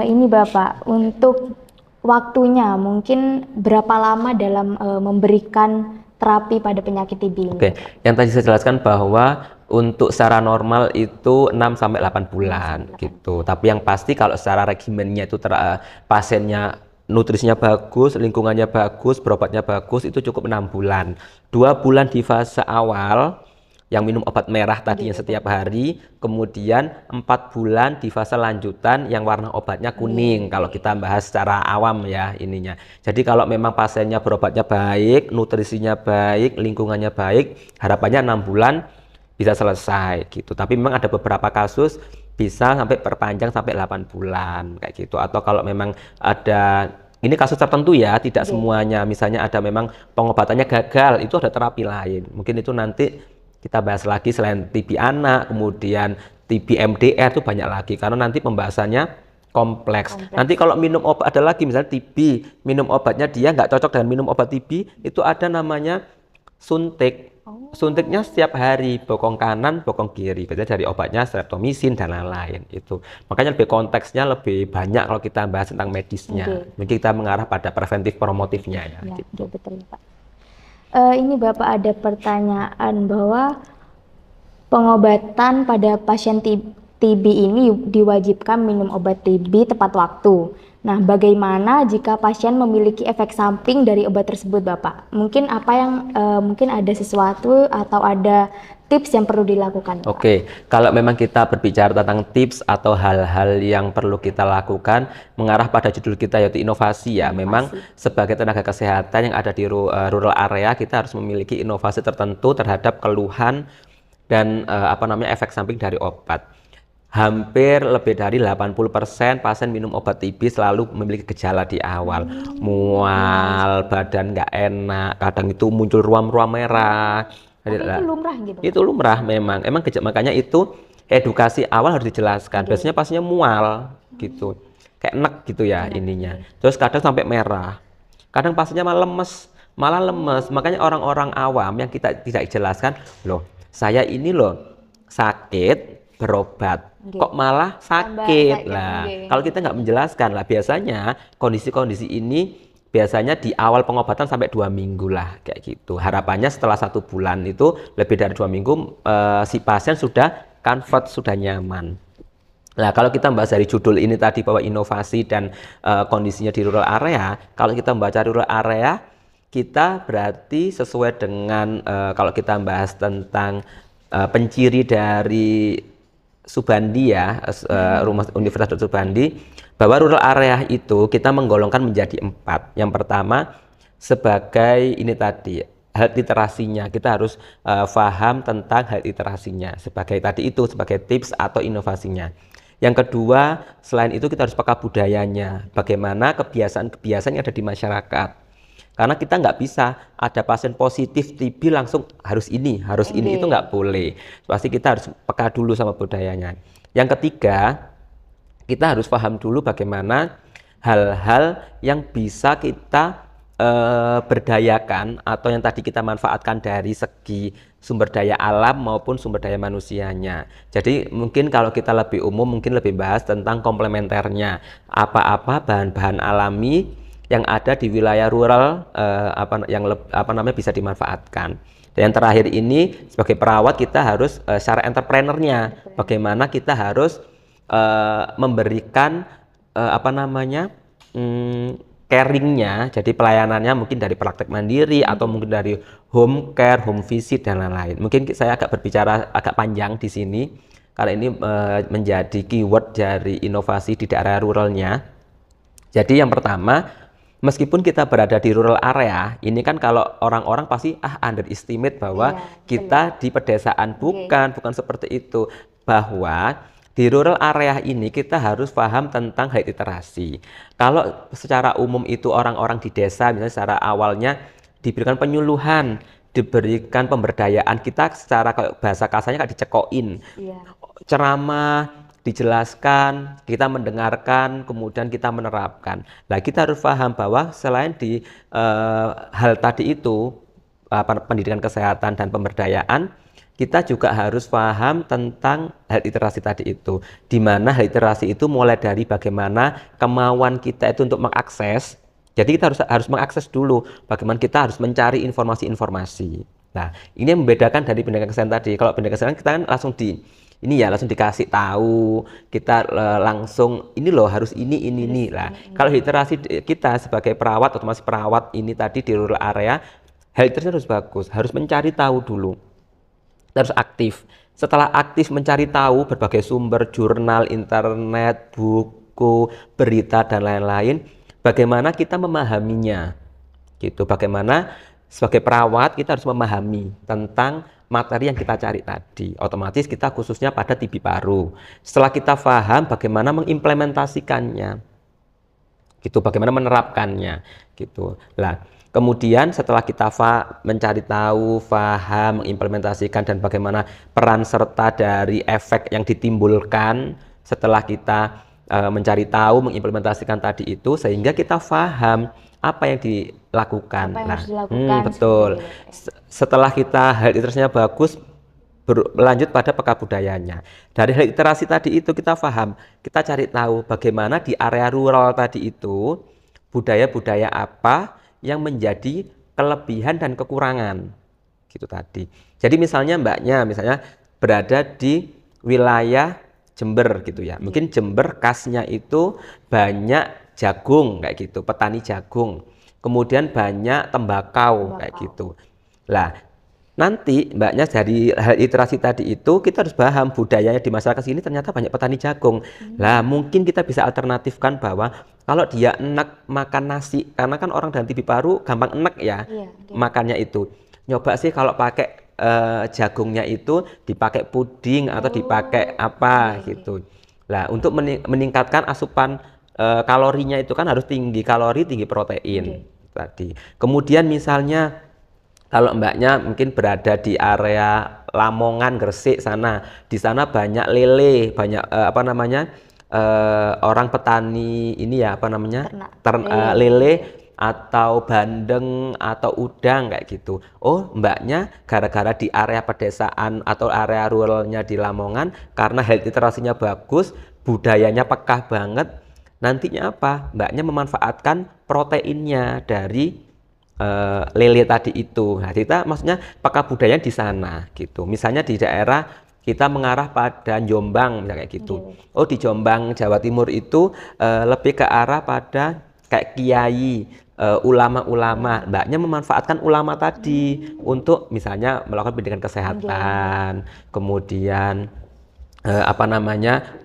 Ini Bapak, untuk waktunya mungkin berapa lama dalam memberikan terapi pada penyakit TB ini? Oke, yang tadi saya jelaskan bahwa untuk secara normal itu 6 sampai 8 bulan gitu. Tapi yang pasti kalau secara regimennya itu pasiennya nutrisinya bagus, lingkungannya bagus, berobatnya bagus, itu cukup 6 bulan. 2 bulan di fase awal yang minum obat merah tadinya setiap hari, kemudian 4 bulan di fase lanjutan yang warna obatnya kuning. Kalau kita bahas secara awam ya ininya. Jadi kalau memang pasiennya berobatnya baik, nutrisinya baik, lingkungannya baik, harapannya 6 bulan bisa selesai gitu. Tapi memang ada beberapa kasus bisa sampai perpanjang sampai 8 bulan kayak gitu. Atau kalau memang ada ini kasus tertentu ya, tidak semuanya. Misalnya ada memang pengobatannya gagal, itu ada terapi lain. Mungkin itu nanti kita bahas lagi selain TB anak, kemudian TB MDR itu banyak lagi karena nanti pembahasannya kompleks. Nanti kalau minum obat ada lagi misalnya TB, minum obatnya dia nggak cocok dengan minum obat TB, itu ada namanya suntik. Suntiknya setiap hari, bokong kanan, bokong kiri. Biasanya dari obatnya streptomisin dan lain-lain itu. Makanya lebih konteksnya lebih banyak kalau kita bahas tentang medisnya. Mungkin kita mengarah pada preventif promotifnya ya. Gitu. Betul Pak. Ini Bapak ada pertanyaan bahwa pengobatan pada pasien TB ini diwajibkan minum obat TB tepat waktu. Nah, bagaimana jika pasien memiliki efek samping dari obat tersebut, Bapak? Mungkin mungkin ada sesuatu atau ada tips yang perlu dilakukan, Bapak? Oke, kalau memang kita berbicara tentang tips atau hal-hal yang perlu kita lakukan, mengarah pada judul kita yaitu inovasi ya. Memang sebagai tenaga kesehatan yang ada di rural area, kita harus memiliki inovasi tertentu terhadap keluhan dan efek samping dari obat. hampir lebih dari 80% pasien minum obat TB selalu memiliki gejala di awal. Mual, badan nggak enak, kadang itu muncul ruam-ruam merah. Tapi itu lumrah gitu. Itu lumrah memang. Makanya itu edukasi awal harus dijelaskan. Biasanya pasiennya mual gitu. Kayak enek gitu ya ininya. Terus kadang sampai merah. Kadang pasiennya malah lemes. Makanya orang-orang awam yang kita tidak jelaskan, loh, saya ini loh sakit berobat, kok malah sakit lah. Kalau kita nggak menjelaskan lah, biasanya kondisi-kondisi ini biasanya di awal pengobatan sampai 2 minggu lah kayak gitu. Harapannya setelah 1 bulan itu lebih dari 2 minggu si pasien sudah comfort, sudah nyaman. Nah, kalau kita bahas dari judul ini tadi bahwa inovasi dan kondisinya di rural area, kalau kita membaca rural area, kita berarti sesuai dengan kalau kita bahas tentang penciri dari Subandi ya, Rumah Universitas Dr. Subandi, bahwa rural area itu kita menggolongkan menjadi 4. Yang pertama sebagai ini tadi, health literasinya, kita harus paham tentang health literasinya sebagai tadi itu sebagai tips atau inovasinya. Yang kedua, selain itu kita harus peka budayanya, bagaimana kebiasaan-kebiasaan yang ada di masyarakat. Karena kita nggak bisa ada pasien positif TB langsung harus ini, itu nggak boleh. Pasti kita harus peka dulu sama budayanya. Yang ketiga, kita harus paham dulu bagaimana hal-hal yang bisa kita berdayakan atau yang tadi kita manfaatkan dari segi sumber daya alam maupun sumber daya manusianya. Jadi mungkin kalau kita lebih umum mungkin lebih bahas tentang komplementernya. Apa-apa bahan-bahan alami yang ada di wilayah rural bisa dimanfaatkan. Dan yang terakhir ini sebagai perawat kita harus secara entrepreneurnya, bagaimana kita harus memberikan caringnya, jadi pelayanannya mungkin dari praktek mandiri atau mungkin dari home care, home visit dan lain-lain. Mungkin saya agak berbicara agak panjang di sini karena ini menjadi keyword dari inovasi di daerah ruralnya. Jadi yang pertama, meskipun kita berada di rural area, ini kan kalau orang-orang pasti underestimate bahwa kita di pedesaan, bukan seperti itu. Bahwa di rural area ini kita harus paham tentang health literasi. Kalau secara umum itu orang-orang di desa misalnya secara awalnya diberikan penyuluhan, diberikan pemberdayaan, kita secara bahasa kasarnya kayak dicekoin. Ceramah, dijelaskan, kita mendengarkan, kemudian kita menerapkan. Nah, kita harus paham bahwa selain di hal tadi itu, pendidikan kesehatan dan pemberdayaan, kita juga harus paham tentang health literasi tadi itu. Di mana health literasi itu mulai dari bagaimana kemauan kita itu untuk mengakses. Jadi kita harus mengakses dulu, bagaimana kita harus mencari informasi-informasi. Nah, ini yang membedakan dari pendidikan kesehatan tadi. Kalau pendidikan kesehatan kita kan langsung langsung dikasih tahu, kita langsung ini loh harus ini. Lah, kalau literasi kita sebagai perawat atau masih perawat ini tadi di rural area, health literasi harus bagus, harus mencari tahu dulu, harus aktif. Setelah aktif mencari tahu berbagai sumber, jurnal, internet, buku, berita dan lain-lain, bagaimana kita memahaminya, gitu. Bagaimana sebagai perawat kita harus memahami tentang materi yang kita cari tadi. Otomatis kita khususnya pada TB paru. Setelah kita paham bagaimana mengimplementasikannya, gitu, bagaimana menerapkannya, gitu. Lah, kemudian setelah kita mencari tahu, paham, mengimplementasikan dan bagaimana peran serta dari efek yang ditimbulkan setelah kita mencari tahu, mengimplementasikan tadi itu, sehingga kita paham apa yang dilakukan. Harus dilakukan. Betul. Setelah kita health literasinya bagus, berlanjut pada peka budayanya. Dari health literasi tadi itu kita paham, kita cari tahu bagaimana di area rural tadi itu budaya-budaya apa yang menjadi kelebihan dan kekurangan, gitu tadi. Jadi misalnya mbaknya berada di wilayah Jember gitu ya. Mungkin Jember khasnya itu banyak jagung kayak gitu, petani jagung. Kemudian banyak tembakau kayak gitu. Lah, nanti mbaknya dari literasi tadi itu kita harus paham budayanya di masyarakat sini ternyata banyak petani jagung. Lah, mungkin kita bisa alternatifkan bahwa kalau dia enak makan nasi, karena kan orang dengan TB paru gampang enak ya makannya itu. Nyoba sih kalau pakai jagungnya itu dipakai puding atau dipakai apa gitu. Nah, untuk meningkatkan asupan kalorinya itu kan harus tinggi kalori, tinggi protein tadi. Kemudian misalnya kalau mbaknya mungkin berada di area Lamongan, Gresik sana, di sana banyak lele, banyak orang petani ini ya lele atau bandeng atau udang kayak gitu. Oh, mbaknya gara-gara di area pedesaan atau area ruralnya di Lamongan, karena health literasinya bagus, budayanya pekah banget, nantinya apa? Mbaknya memanfaatkan proteinnya dari lele tadi itu. Nah, kita maksudnya pekah budaya di sana gitu. Misalnya di daerah kita mengarah pada Jombang misalnya kayak gitu. Oh, di Jombang, Jawa Timur itu lebih ke arah pada kayak kiai, ulama-ulama. Mbaknya memanfaatkan ulama tadi untuk misalnya melakukan pendidikan kesehatan, kemudian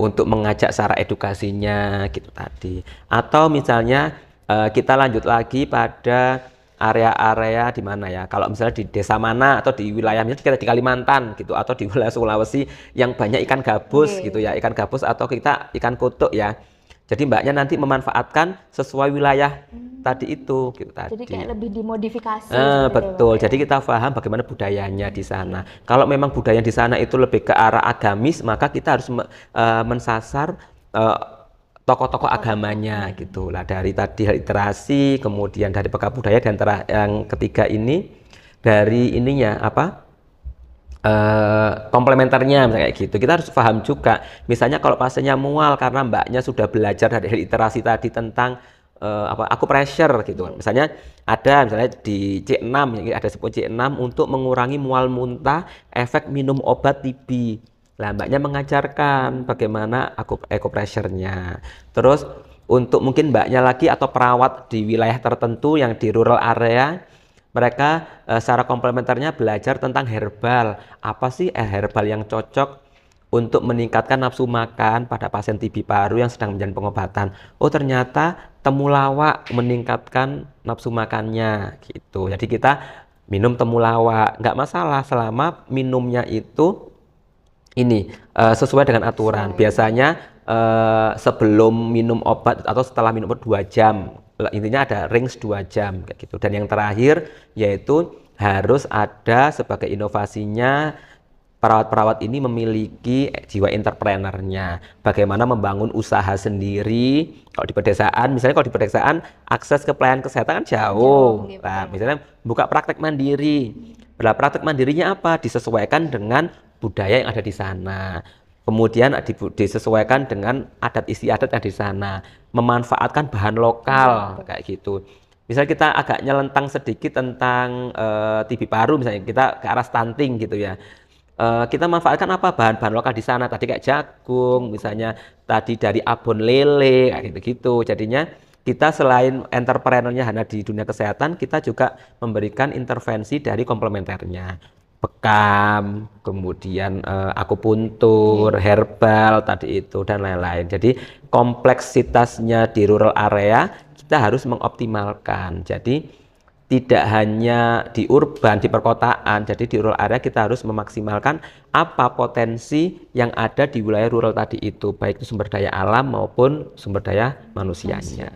untuk mengajak secara edukasinya gitu tadi. Atau misalnya kita lanjut lagi pada area-area di mana ya, kalau misalnya di desa mana atau di wilayahnya kita di Kalimantan gitu, atau di wilayah Sulawesi yang banyak ikan gabus gitu ya, ikan gabus atau kita ikan kutuk ya. Jadi mbaknya nanti memanfaatkan sesuai wilayah tadi itu gitu tadi. Jadi kayak lebih dimodifikasi. Betul. Jadi kita paham bagaimana budayanya di sana. Kalau memang budaya di sana itu lebih ke arah agamis, maka kita harus mensasar tokoh-tokoh agamanya gitu lah, dari tadi literasi, kemudian dari pekah budaya, dan yang ketiga ini dari ininya komplementernya misalnya kayak gitu. Kita harus paham juga, misalnya kalau pasiennya mual karena mbaknya sudah belajar dari literasi tadi tentang acupressure gitu. Misalnya di C6 ada sebut C6 untuk mengurangi mual muntah efek minum obat TB. Lah, mbaknya mengajarkan bagaimana acupressure-nya. Terus untuk mungkin mbaknya lagi atau perawat di wilayah tertentu yang di rural area, mereka secara komplementernya belajar tentang herbal. Apa sih herbal yang cocok untuk meningkatkan nafsu makan pada pasien TB paru yang sedang menjalani pengobatan. Oh, ternyata temulawak meningkatkan nafsu makannya gitu. Jadi kita minum temulawak, nggak masalah selama minumnya itu sesuai dengan aturan. Biasanya sebelum minum obat atau setelah minum obat 2 jam. Intinya ada range 2 jam kayak gitu. Dan yang terakhir yaitu harus ada sebagai inovasinya, perawat-perawat ini memiliki jiwa entrepreneurnya. Bagaimana membangun usaha sendiri. Kalau di pedesaan akses ke pelayanan kesehatan kan jauh. Nah, misalnya buka praktek mandiri. Praktek mandirinya apa? Disesuaikan dengan budaya yang ada di sana. Kemudian disesuaikan dengan adat istiadat yang di sana. Memanfaatkan bahan lokal kayak gitu. Misalnya kita agak nyelentang sedikit tentang TB paru, misalnya kita ke arah stunting gitu ya. Kita manfaatkan apa bahan-bahan lokal di sana, tadi kayak jagung, misalnya tadi dari abon lele kayak gitu-gitu. Jadinya kita selain entrepreneurnya hanya di dunia kesehatan, kita juga memberikan intervensi dari komplementernya. Bekam, kemudian akupuntur, herbal tadi itu dan lain-lain. Jadi kompleksitasnya di rural area kita harus mengoptimalkan. Jadi tidak hanya di urban, di perkotaan. Jadi di rural area kita harus memaksimalkan apa potensi yang ada di wilayah rural tadi itu, baik itu sumber daya alam maupun sumber daya manusianya.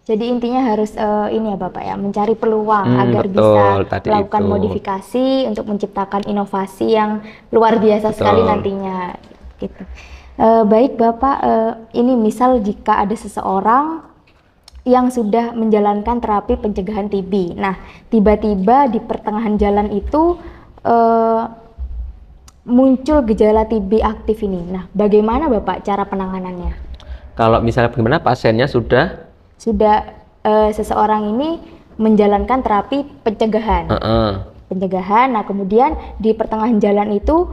Jadi intinya harus ini ya Bapak ya, mencari peluang agar bisa melakukan modifikasi untuk menciptakan inovasi yang luar biasa sekali nantinya gitu. Baik Bapak, ini misal jika ada seseorang yang sudah menjalankan terapi pencegahan TB. Nah, tiba-tiba di pertengahan jalan itu muncul gejala TB aktif ini. Nah, bagaimana Bapak cara penanganannya? Kalau misalnya bagaimana pasiennya sudah seseorang ini menjalankan terapi pencegahan. Pencegahan. Nah, kemudian di pertengahan jalan itu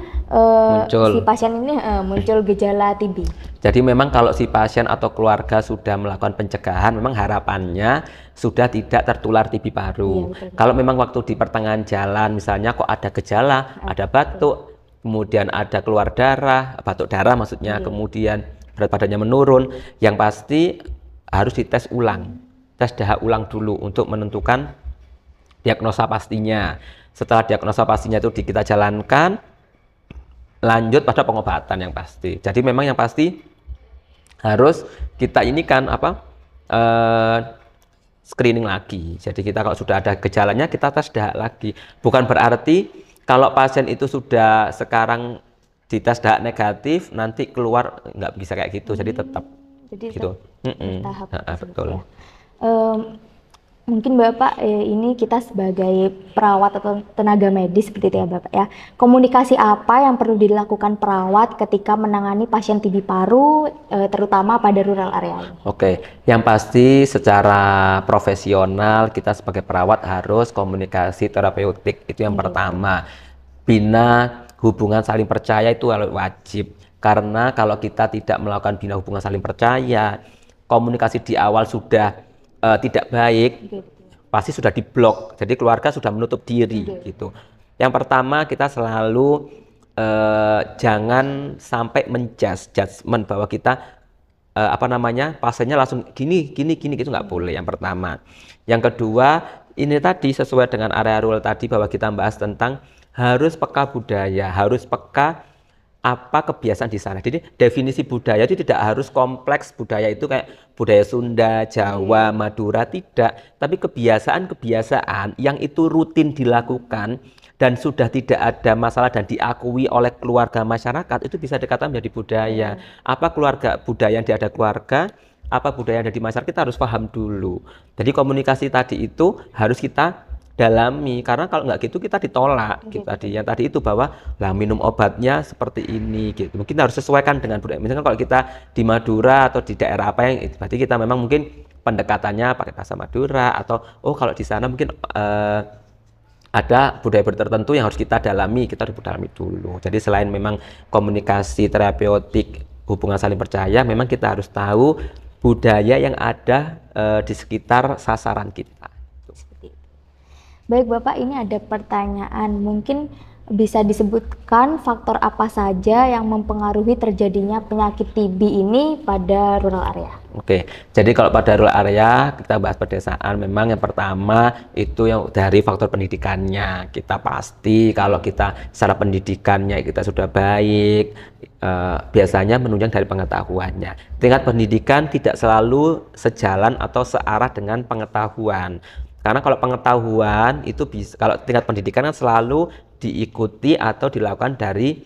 si pasien ini muncul gejala TB. Jadi memang kalau si pasien atau keluarga sudah melakukan pencegahan, memang harapannya sudah tidak tertular TB paru. Iya, kalau memang waktu di pertengahan jalan misalnya kok ada gejala, ada batuk, kemudian ada keluar darah, batuk darah maksudnya, kemudian berat badannya menurun, yang pasti harus dites ulang, tes dahak ulang dulu untuk menentukan diagnosa pastinya. Setelah diagnosa pastinya itu kita jalankan, lanjut pada pengobatan yang pasti. Jadi memang yang pasti harus kita ini kan screening lagi. Jadi kita kalau sudah ada gejalanya kita tes dahak lagi. Bukan berarti kalau pasien itu sudah sekarang dites dahak negatif nanti keluar nggak bisa kayak gitu. Jadi tetap gitu. Bertahap Betul. Ya. Mungkin Bapak ini kita sebagai perawat atau tenaga medis seperti itu ya Bapak ya. Komunikasi apa yang perlu dilakukan perawat ketika menangani pasien TB paru terutama pada rural area ini? Oke, yang pasti secara profesional kita sebagai perawat harus komunikasi terapeutik itu yang pertama. Bina hubungan saling percaya itu wajib. Karena kalau kita tidak melakukan bina hubungan saling percaya, komunikasi di awal sudah tidak baik, pasti sudah diblok. Jadi keluarga sudah menutup diri gitu. Yang pertama kita selalu jangan sampai judgment bahwa kita pasiennya langsung gini gitu nggak boleh. Yang pertama. Yang kedua ini tadi sesuai dengan area rural tadi bahwa kita bahas tentang harus peka budaya, harus peka apa kebiasaan di sana. Jadi definisi budaya itu tidak harus kompleks, budaya itu kayak budaya Sunda, Jawa, Madura, tidak. Tapi kebiasaan-kebiasaan yang itu rutin dilakukan dan sudah tidak ada masalah dan diakui oleh keluarga masyarakat, itu bisa dikatakan menjadi budaya. Apa keluarga budaya yang ada keluarga, apa budaya yang ada di masyarakat, kita harus paham dulu. Jadi komunikasi tadi itu harus kita dalami, karena kalau nggak gitu kita ditolak gitu tadi. Yang tadi itu bahwa lah minum obatnya seperti ini gitu. Mungkin harus sesuaikan dengan budaya. Misalkan kalau kita di Madura atau di daerah apa yang berarti kita memang mungkin pendekatannya pakai bahasa Madura, atau kalau di sana mungkin ada budaya tertentu yang harus kita dalami, kita harus dalami dulu. Jadi selain memang komunikasi terapeutik, hubungan saling percaya, memang kita harus tahu budaya yang ada di sekitar sasaran kita. Baik Bapak, ini ada pertanyaan, mungkin bisa disebutkan faktor apa saja yang mempengaruhi terjadinya penyakit TB ini pada rural area? Oke, jadi kalau pada rural area kita bahas pedesaan, memang yang pertama itu yang dari faktor pendidikannya. Kita pasti kalau kita secara pendidikannya kita sudah baik, biasanya menunjang dari pengetahuannya. Tingkat pendidikan tidak selalu sejalan atau searah dengan pengetahuan. Karena kalau pengetahuan itu bisa, kalau tingkat pendidikan kan selalu diikuti atau dilakukan dari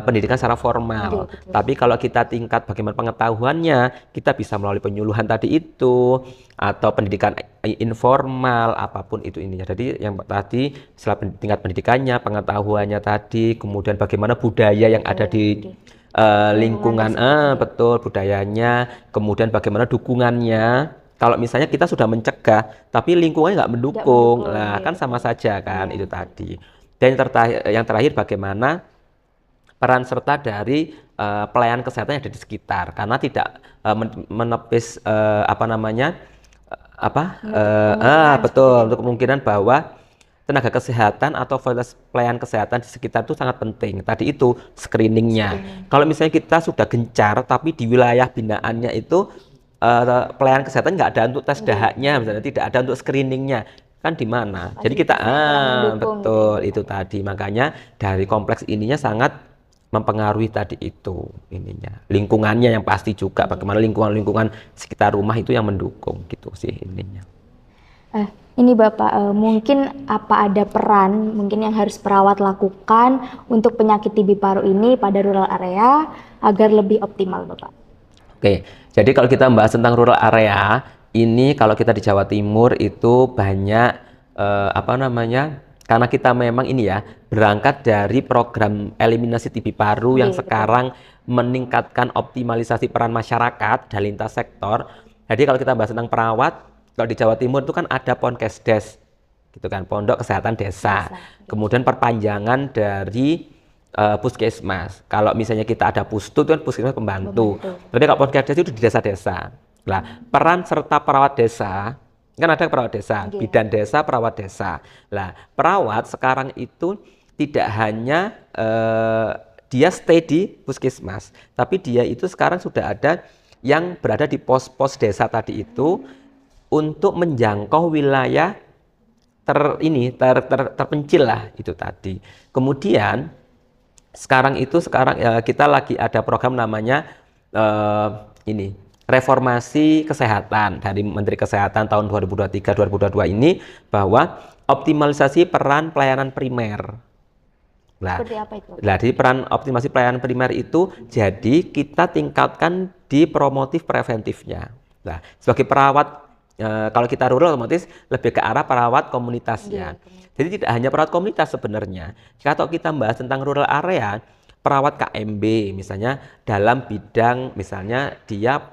pendidikan secara formal. Betul. Tapi kalau kita tingkat bagaimana pengetahuannya, kita bisa melalui penyuluhan tadi itu atau pendidikan informal, apapun itu ininya. Jadi yang tadi selain tingkat pendidikannya, pengetahuannya tadi, kemudian bagaimana budaya yang ada di lingkungan, betul budayanya, kemudian bagaimana dukungannya. Kalau misalnya kita sudah mencegah, tapi lingkungannya nggak mendukung, nah kan sama saja kan itu tadi. Dan yang terakhir bagaimana peran serta dari pelayanan kesehatan yang ada di sekitar, karena tidak menepis betul untuk kemungkinan bahwa tenaga kesehatan atau pelayanan kesehatan di sekitar itu sangat penting. Tadi itu screeningnya. Kalau misalnya kita sudah gencar, tapi di wilayah binaannya itu pelayanan kesehatan nggak ada untuk tes dahaknya, misalnya tidak ada untuk screeningnya, kan di mana? Jadi kita betul itu tadi. Makanya dari kompleks ininya sangat mempengaruhi tadi itu ininya. Lingkungannya yang pasti juga, bagaimana lingkungan sekitar rumah itu yang mendukung gitu sih ininya. Ini Bapak, mungkin apa ada peran mungkin yang harus perawat lakukan untuk penyakit TB paru ini pada rural area agar lebih optimal Bapak? Oke, jadi kalau kita membahas tentang rural area, ini kalau kita di Jawa Timur itu banyak karena kita memang ini ya berangkat dari program eliminasi TB paru yang sekarang meningkatkan optimalisasi peran masyarakat dari lintas sektor. Jadi kalau kita bahas tentang perawat, kalau di Jawa Timur itu kan ada Ponkesdes, gitu kan, Pondok Kesehatan Desa. Kemudian perpanjangan dari puskesmas. Kalau misalnya kita ada pustu itu kan puskesmas pembantu. Tapi kalau Ponkesdes itu di desa-desa. Nah, peran serta perawat desa, kan ada perawat desa, bidan desa, perawat desa. Nah, perawat sekarang itu tidak hanya dia stay di puskesmas, tapi dia itu sekarang sudah ada yang berada di pos-pos desa tadi itu untuk menjangkau wilayah terpencil lah itu tadi. Kemudian sekarang kita lagi ada program namanya ini reformasi kesehatan dari Menteri Kesehatan tahun 2023-2022 ini, bahwa optimalisasi peran pelayanan primer. Seperti apa itu? Nah, di peran optimasi pelayanan primer itu jadi kita tingkatkan di promotif preventifnya. Nah, sebagai perawat kalau kita rural otomatis lebih ke arah perawat komunitasnya. Jadi tidak hanya perawat komunitas sebenarnya. Kalau kita bahas tentang rural area, perawat KMB misalnya dalam bidang misalnya dia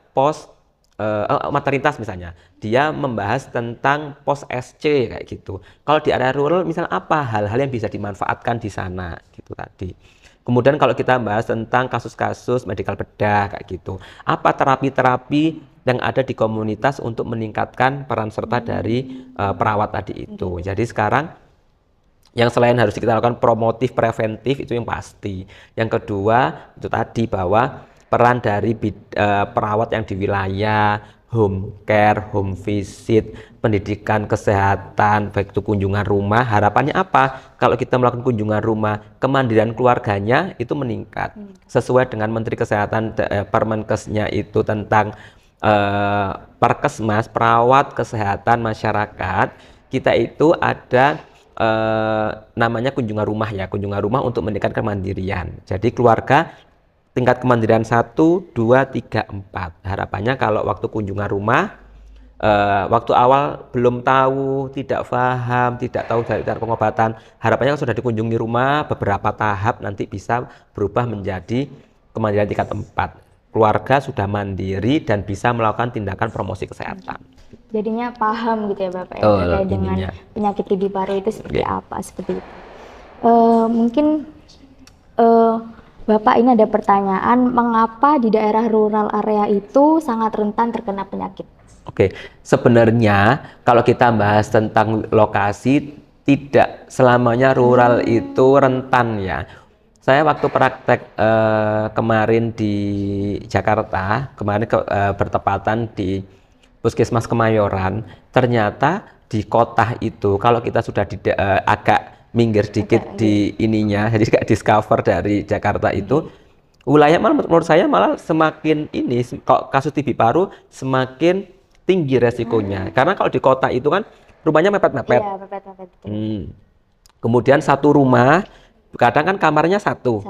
maternitas misalnya, dia membahas tentang pos SC kayak gitu. Kalau di area rural misalnya apa hal-hal yang bisa dimanfaatkan di sana gitu tadi. Kemudian kalau kita bahas tentang kasus-kasus medical bedah kayak gitu, apa terapi-terapi yang ada di komunitas untuk meningkatkan peran serta dari perawat tadi itu. Jadi sekarang yang selain harus kita lakukan promotif preventif itu yang pasti. Yang kedua itu tadi bahwa peran dari perawat yang di wilayah, home care, home visit, pendidikan kesehatan, baik itu kunjungan rumah, harapannya apa? Kalau kita melakukan kunjungan rumah, kemandirian keluarganya itu meningkat. Sesuai dengan Menteri Kesehatan Permenkesnya itu tentang Perkesmas, perawat kesehatan masyarakat, kita itu ada namanya kunjungan rumah ya, kunjungan rumah untuk meningkatkan kemandirian. Jadi keluarga tingkat kemandirian 1, 2, 3, 4. Harapannya kalau waktu kunjungan rumah, waktu awal belum tahu, tidak paham, tidak tahu dari cara pengobatan, harapannya kalau sudah dikunjungi rumah beberapa tahap nanti bisa berubah menjadi kemandirian tingkat 4. Keluarga sudah mandiri dan bisa melakukan tindakan promosi kesehatan. Jadinya paham gitu ya Bapak ya, terkait dengan penyakit TB paru itu seperti apa, seperti itu. Mungkin Bapak ini ada pertanyaan, mengapa di daerah rural area itu sangat rentan terkena penyakit? Oke, sebenarnya kalau kita bahas tentang lokasi, tidak selamanya rural itu rentan ya. Saya waktu praktek kemarin di Jakarta, bertepatan di Puskesmas Kemayoran, ternyata di kota itu kalau kita sudah agak minggir sedikit di ininya, jadi kayak discover dari Jakarta itu, wilayah menurut saya malah semakin kok kasus TB paru semakin tinggi resikonya. Karena kalau di kota itu kan rumahnya mepet-mepet. Iya, mepet-mepet. Kemudian satu rumah, kadang kan kamarnya satu.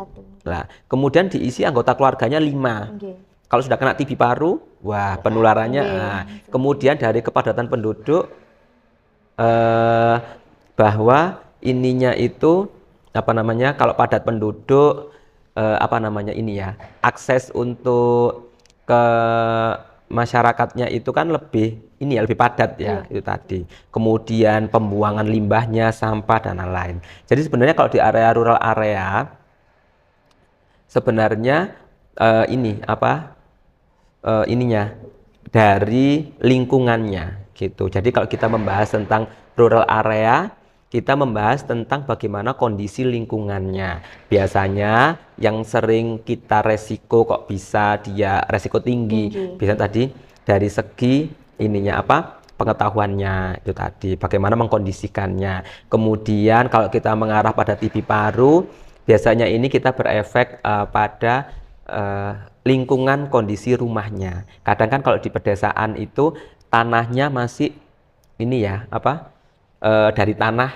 Nah, kemudian diisi anggota keluarganya 5. Kalau sudah kena TB paru, wah penularannya. Kemudian dari kepadatan penduduk, bahwa ininya itu kalau padat penduduk akses untuk ke masyarakatnya itu kan lebih padat ya, itu tadi. Kemudian pembuangan limbahnya, sampah dan lain-lain. Jadi sebenarnya kalau di area rural area sebenarnya dari lingkungannya gitu. Jadi kalau kita membahas tentang rural area, kita membahas tentang bagaimana kondisi lingkungannya. Biasanya yang sering kita resiko kok bisa dia resiko tinggi. Biasanya tadi dari segi pengetahuannya itu tadi, bagaimana mengkondisikannya. Kemudian kalau kita mengarah pada TB paru, biasanya ini kita berefek pada lingkungan kondisi rumahnya. Kadang kan kalau di pedesaan itu tanahnya masih dari tanah.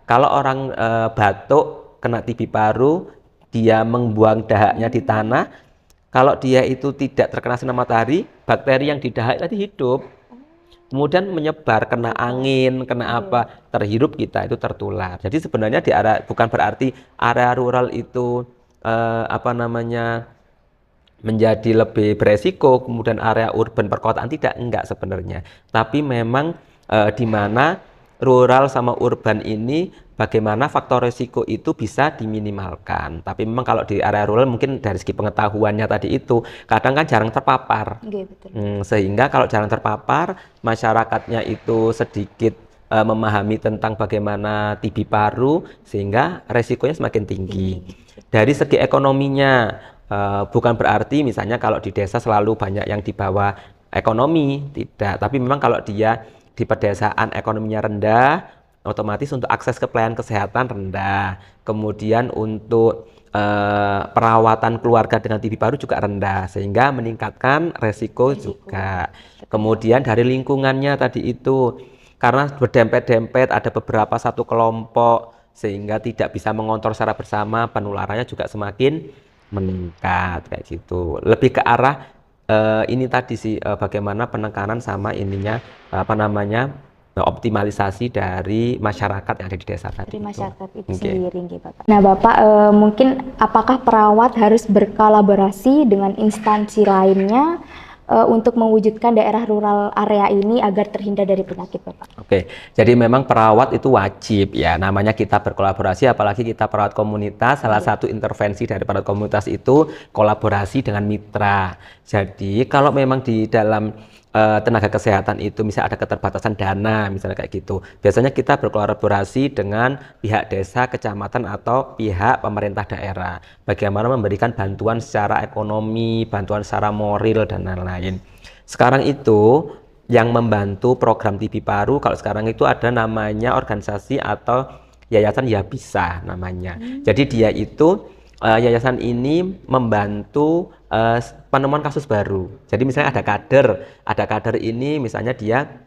Kalau orang batuk kena TB paru, dia membuang dahaknya di tanah. Kalau dia itu tidak terkena sinar matahari, bakteri yang di dahak tadi hidup. Kemudian menyebar, kena angin, kena terhirup kita itu tertular. Jadi sebenarnya bukan berarti area rural itu menjadi lebih beresiko, kemudian area urban perkotaan enggak sebenarnya. Tapi memang di mana rural sama urban ini bagaimana faktor risiko itu bisa diminimalkan. Tapi memang kalau di area rural mungkin dari segi pengetahuannya tadi itu kadang kan jarang terpapar. Betul. Sehingga kalau jarang terpapar, masyarakatnya itu sedikit memahami tentang bagaimana TB paru, sehingga resikonya semakin tinggi. Dari segi ekonominya, bukan berarti misalnya kalau di desa selalu banyak yang di bawah ekonomi, tidak. Tapi memang kalau dia di pedesaan ekonominya rendah, otomatis untuk akses ke pelayanan kesehatan rendah. Kemudian untuk perawatan keluarga dengan TB paru juga rendah, sehingga meningkatkan resiko juga. Kemudian dari lingkungannya tadi itu, karena berdempet-dempet ada beberapa satu kelompok, sehingga tidak bisa mengontrol secara bersama, penularannya juga semakin meningkat kayak gitu. Lebih ke arah ini tadi sih, bagaimana penekanan sama ininya optimalisasi dari masyarakat yang ada di desa tadi. Dari masyarakat itu Oke. sendiri, nggih, Bapak. Nah, Bapak, mungkin apakah perawat harus berkolaborasi dengan instansi lainnya untuk mewujudkan daerah rural area ini agar terhindar dari penyakit, Bapak? Oke, jadi memang perawat itu wajib ya, namanya kita berkolaborasi, apalagi kita perawat komunitas, salah satu intervensi dari perawat komunitas itu kolaborasi dengan mitra. Jadi kalau memang di dalam tenaga kesehatan itu misalnya ada keterbatasan dana, misalnya kayak gitu, biasanya kita berkolaborasi dengan pihak desa, kecamatan, atau pihak pemerintah daerah, bagaimana memberikan bantuan secara ekonomi, bantuan secara moral, dan lain-lain. Sekarang itu yang membantu program TB paru, kalau sekarang itu ada namanya organisasi atau yayasan Ya Bisa namanya. Jadi dia itu yayasan ini membantu penemuan kasus baru. Jadi misalnya ada kader ini misalnya dia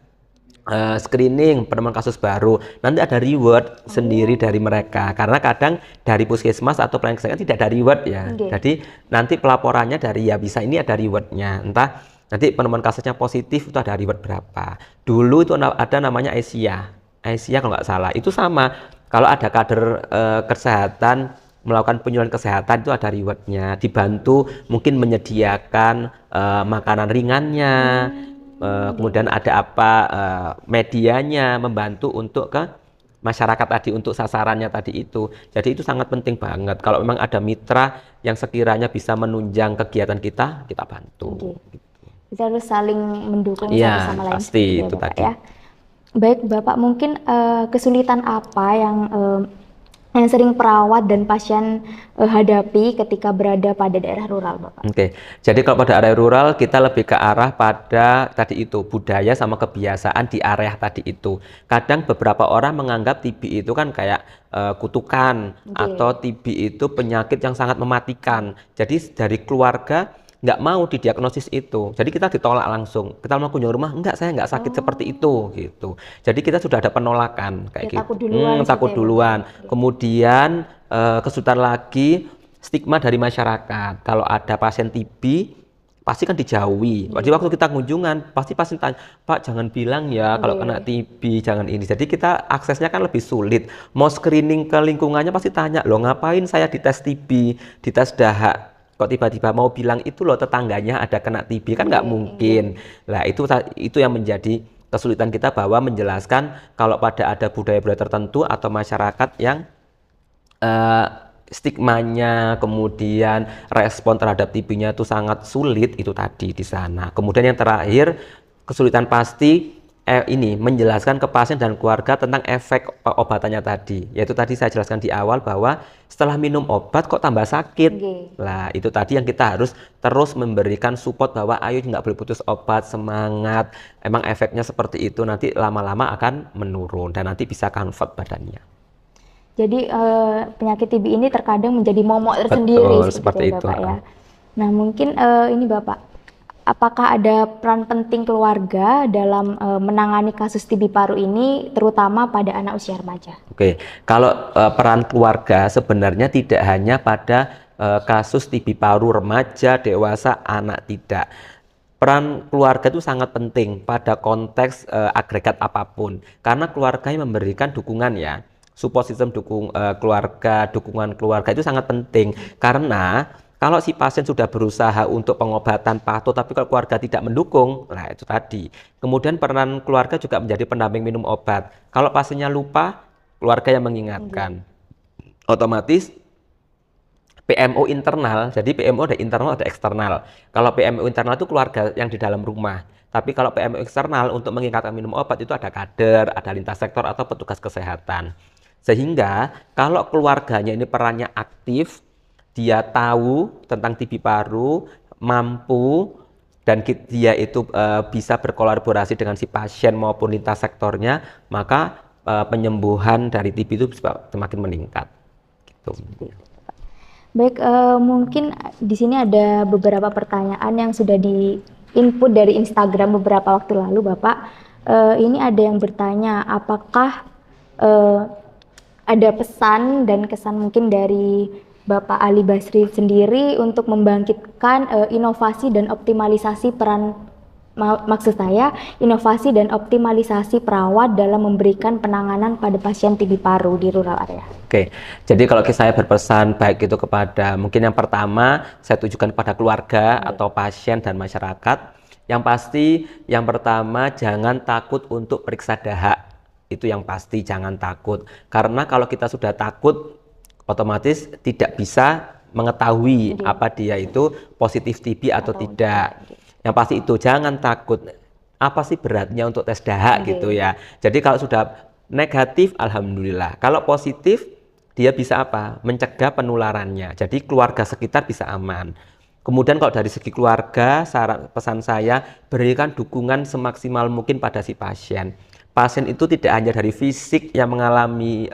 screening penemuan kasus baru, nanti ada reward sendiri dari mereka, karena kadang dari puskesmas atau pelayanan kesehatan tidak ada reward ya. Jadi nanti pelaporannya dari Ya Bisa ini ada rewardnya, entah nanti penemuan kasusnya positif itu ada reward berapa. Dulu itu ada namanya Aisyah kalau nggak salah, itu sama, kalau ada kader kesehatan melakukan penyuluhan kesehatan itu ada rewardnya, dibantu mungkin menyediakan makanan ringannya, kemudian ada apa medianya, membantu untuk ke masyarakat tadi, untuk sasarannya tadi itu. Jadi itu sangat penting banget, kalau memang ada mitra yang sekiranya bisa menunjang kegiatan kita bantu. Kita harus saling mendukung Iya, satu sama lain. pasti Ya, itu Bapak, tadi. ya. Baik, Bapak, mungkin kesulitan apa yang sering perawat dan pasien hadapi ketika berada pada daerah rural, Bapak? Oke, jadi kalau pada area rural kita lebih ke arah pada tadi itu budaya sama kebiasaan di area tadi itu. Kadang beberapa orang menganggap TB itu kan kayak kutukan, atau TB itu penyakit yang sangat mematikan. Jadi dari keluarga nggak mau didiagnosis itu, jadi kita ditolak langsung. Kita mau kunjung rumah, enggak, saya nggak sakit seperti itu gitu. Jadi kita sudah ada penolakan kayak gitu. Takut duluan. Kemudian kesulitan lagi stigma dari masyarakat. Kalau ada pasien TB pasti kan dijauhi. Jadi waktu kita kunjungan pasti pasien tanya, Pak jangan bilang ya kalau kena TB, jangan ini. Jadi kita aksesnya kan lebih sulit. Mau screening ke lingkungannya pasti tanya, loh ngapain saya dites TB, dites dahak, kok tiba-tiba mau bilang itu loh tetangganya ada kena TB, kan nggak mungkin. Nah itu yang menjadi kesulitan kita, bahwa menjelaskan kalau pada ada budaya-budaya tertentu atau masyarakat yang stigmanya, kemudian respon terhadap TB-nya itu sangat sulit, itu tadi di sana. Kemudian yang terakhir, kesulitan pasti ini menjelaskan ke pasien dan keluarga tentang efek obatannya tadi. Yaitu tadi saya jelaskan di awal bahwa setelah minum obat kok tambah sakit. Nah itu tadi yang kita harus terus memberikan support, bahwa ayo nggak boleh putus obat, semangat. Emang efeknya seperti itu, nanti lama-lama akan menurun dan nanti bisa convert badannya. Jadi penyakit TB ini terkadang menjadi momok tersendiri. Betul, seperti itu, Bapak, ya. Nah mungkin ini Bapak, apakah ada peran penting keluarga dalam menangani kasus TB paru ini, terutama pada anak usia remaja? Oke, kalau peran keluarga sebenarnya tidak hanya pada kasus TB paru remaja, dewasa, anak, tidak. Peran keluarga itu sangat penting pada konteks agregat apapun, karena keluarga yang memberikan dukungan ya, support system dukungan keluarga itu sangat penting. Karena kalau si pasien sudah berusaha untuk pengobatan patuh, tapi kalau keluarga tidak mendukung, nah itu tadi. Kemudian peran keluarga juga menjadi pendamping minum obat. Kalau pasiennya lupa, keluarga yang mengingatkan. Otomatis PMO internal, jadi PMO ada internal ada eksternal. Kalau PMO internal itu keluarga yang di dalam rumah. Tapi kalau PMO eksternal untuk mengingatkan minum obat itu ada kader, ada lintas sektor atau petugas kesehatan. Sehingga kalau keluarganya ini perannya aktif, dia tahu tentang TB paru, mampu, dan dia itu bisa berkolaborasi dengan si pasien maupun lintas sektornya, maka penyembuhan dari TB itu semakin meningkat. Gitu. Baik, mungkin di sini ada beberapa pertanyaan yang sudah di input dari Instagram beberapa waktu lalu, Bapak. Ini ada yang bertanya, apakah ada pesan dan kesan mungkin dari Bapak Ali Basri sendiri untuk membangkitkan inovasi dan optimalisasi peran, maksud saya inovasi dan optimalisasi perawat dalam memberikan penanganan pada pasien TB paru di rural area. Oke, jadi kalau saya berpesan baik itu kepada, mungkin yang pertama saya tujukan kepada keluarga atau pasien dan masyarakat. Yang pasti yang pertama jangan takut untuk periksa dahak. Itu yang pasti, jangan takut. Karena kalau kita sudah takut, otomatis tidak bisa mengetahui apa dia itu positif TB atau tidak. Yang pasti itu, jangan takut. Apa sih beratnya untuk tes dahak gitu ya. Jadi kalau sudah negatif, alhamdulillah. Kalau positif, dia bisa apa? Mencegah penularannya. Jadi keluarga sekitar bisa aman. Kemudian kalau dari segi keluarga, pesan saya, berikan dukungan semaksimal mungkin pada si pasien. Pasien itu tidak hanya dari fisik yang mengalami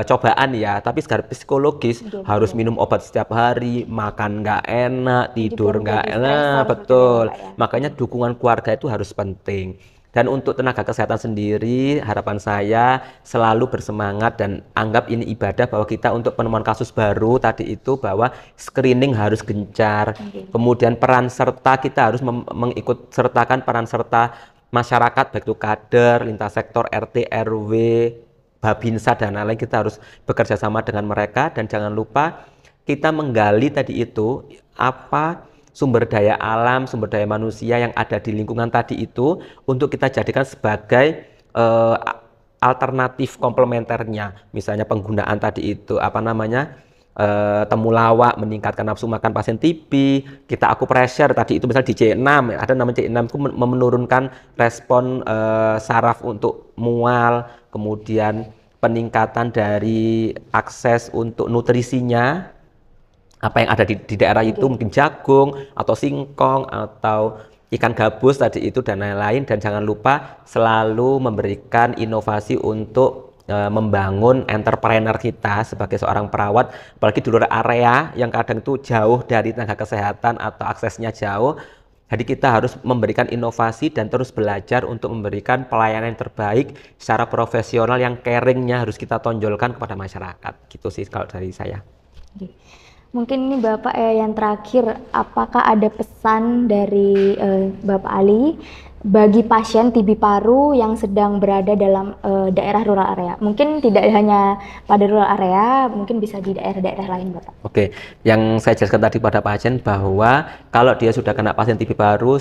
cobaan ya, tapi secara psikologis harus minum obat setiap hari, makan nggak enak, tidur nggak enak, betul. Makanya dukungan keluarga itu harus penting. Dan untuk tenaga kesehatan sendiri, harapan saya selalu bersemangat dan anggap ini ibadah, bahwa kita untuk penemuan kasus baru tadi itu bahwa screening harus gencar. Kemudian peran serta, kita harus mengikut sertakan peran serta masyarakat, baik itu kader, lintas sektor, RT, RW, Babinsa dan lain-lain. Kita harus bekerja sama dengan mereka, dan jangan lupa kita menggali tadi itu apa sumber daya alam, sumber daya manusia yang ada di lingkungan tadi itu untuk kita jadikan sebagai alternatif komplementernya. Misalnya penggunaan tadi itu temulawak meningkatkan nafsu makan pasien TB, kita akupressure tadi itu misalnya di C6, ada namanya C6 itu menurunkan respon saraf untuk mual, kemudian peningkatan dari akses untuk nutrisinya, apa yang ada di daerah itu, mungkin jagung atau singkong atau ikan gabus tadi itu dan lain-lain. Dan jangan lupa selalu memberikan inovasi untuk membangun entrepreneur kita sebagai seorang perawat, apalagi di luar area yang kadang itu jauh dari tenaga kesehatan atau aksesnya jauh. Jadi kita harus memberikan inovasi dan terus belajar untuk memberikan pelayanan yang terbaik secara profesional, yang caringnya harus kita tonjolkan kepada masyarakat. Gitu sih kalau dari saya. Mungkin ini Bapak yang terakhir, apakah ada pesan dari Bapak Ali bagi pasien TB paru yang sedang berada dalam daerah rural area? Mungkin tidak hanya pada rural area, mungkin bisa di daerah-daerah lain, Bapak. Oke, yang saya jelaskan tadi pada pasien bahwa kalau dia sudah kena pasien TB paru,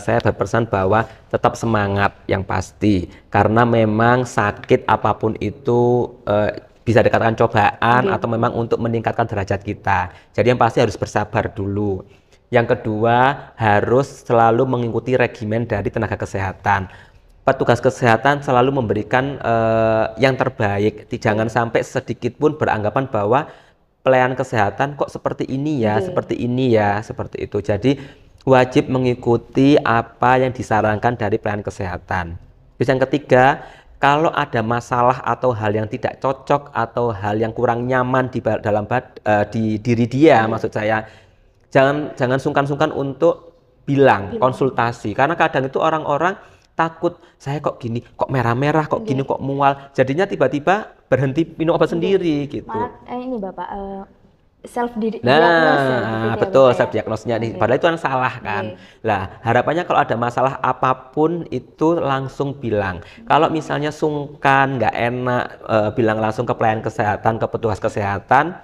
saya berpesan bahwa tetap semangat yang pasti, karena memang sakit apapun itu bisa dikatakan cobaan atau memang untuk meningkatkan derajat kita. Jadi yang pasti harus bersabar dulu. Yang kedua, harus selalu mengikuti regimen dari tenaga kesehatan. Petugas kesehatan selalu memberikan yang terbaik. Jangan sampai sedikit pun beranggapan bahwa pelayanan kesehatan kok seperti ini ya, seperti ini ya, seperti itu. Jadi wajib mengikuti apa yang disarankan dari pelayanan kesehatan. Terus yang ketiga, kalau ada masalah atau hal yang tidak cocok atau hal yang kurang nyaman di diri dia, maksud saya, jangan sungkan-sungkan untuk bilang, konsultasi. Karena kadang itu orang-orang takut, saya kok gini, kok merah-merah, kok gini, kok mual. Jadinya tiba-tiba berhenti minum obat sendiri gitu. Ini Bapak self diagnosis. Nah, betul, self diagnosisnya nih. Padahal itu kan salah kan. Lah, harapannya kalau ada masalah apapun itu langsung bilang. Kalau misalnya sungkan, nggak enak, bilang langsung ke pelayan kesehatan, ke petugas kesehatan,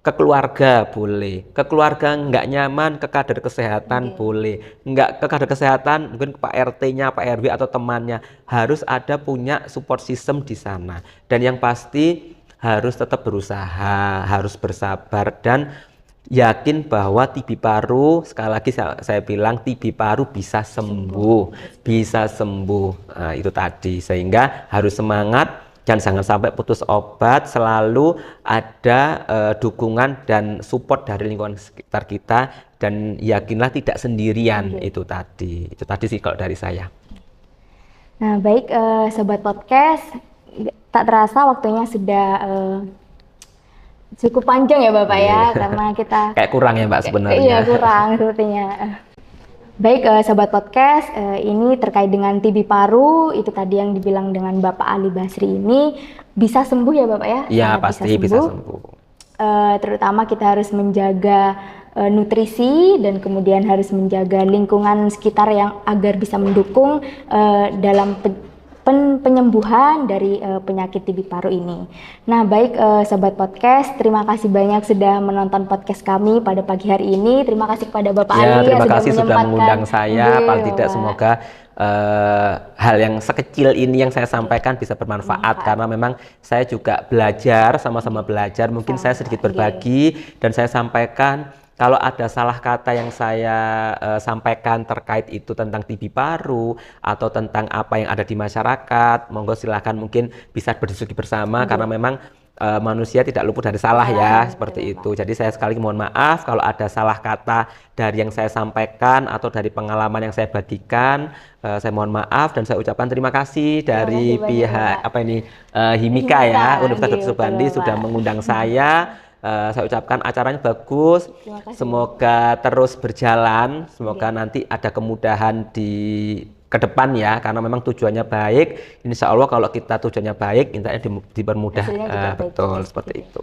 ke keluarga boleh. Ke keluarga nggak nyaman, ke kader kesehatan boleh. Nggak ke kader kesehatan, mungkin ke Pak RT-nya, Pak RW atau temannya. Harus ada punya support system di sana. Dan yang pasti harus tetap berusaha, harus bersabar, dan yakin bahwa TB paru, sekali lagi saya bilang, TB paru bisa sembuh. Nah, itu tadi, sehingga harus semangat dan jangan sampai putus obat. Selalu ada dukungan dan support dari lingkungan sekitar kita, dan yakinlah tidak sendirian. Itu tadi sih kalau dari saya. Nah, baik sobat podcast, tak terasa waktunya sudah cukup panjang ya Bapak ya, karena kita Kayak kurang ya Mbak sebenarnya. Iya, kurang sepertinya. Baik sobat podcast, ini terkait dengan TB paru, itu tadi yang dibilang dengan Bapak Ali Basri ini bisa sembuh ya Bapak ya? Iya, Sangat pasti bisa sembuh. Terutama kita harus menjaga nutrisi dan kemudian harus menjaga lingkungan sekitar yang agar bisa mendukung dalam penyembuhan dari penyakit TB paru ini. Nah, baik sobat podcast, terima kasih banyak sudah menonton podcast kami pada pagi hari ini. Terima kasih kepada Bapak Ya, Ali terima yang kasih sudah mengundang saya. Paling tidak Bapak. semoga hal yang sekecil ini yang saya sampaikan bisa bermanfaat karena memang saya juga belajar, sama-sama belajar. Mungkin saya sedikit berbagi dan saya sampaikan. Kalau ada salah kata yang saya sampaikan terkait itu tentang TB paru atau tentang apa yang ada di masyarakat, monggo silahkan mungkin bisa berdiskusi bersama karena memang manusia tidak luput dari salah ya, seperti itu. Jadi saya sekali mohon maaf kalau ada salah kata dari yang saya sampaikan atau dari pengalaman yang saya bagikan, saya mohon maaf dan saya ucapkan terima kasih dari pihak Himika ya, Universitas Subandi sudah mengundang saya. Saya ucapkan acaranya bagus, semoga terus berjalan, semoga nanti ada kemudahan di ke depan ya, karena memang tujuannya baik. Insya Allah kalau kita tujuannya baik, intinya dipermudah, betul seperti itu.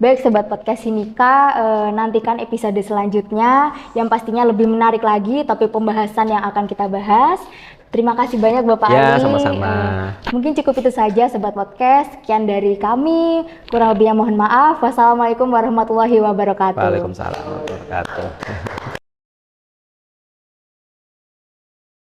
Baik sobat podcast Himika, nantikan episode selanjutnya yang pastinya lebih menarik lagi topik pembahasan yang akan kita bahas. Terima kasih banyak Bapak Ali. Ya, sama-sama. Mungkin cukup itu saja sobat podcast. Sekian dari kami. Kurang lebihnya mohon maaf. Wassalamualaikum warahmatullahi wabarakatuh. Waalaikumsalam warahmatullahi wabarakatuh.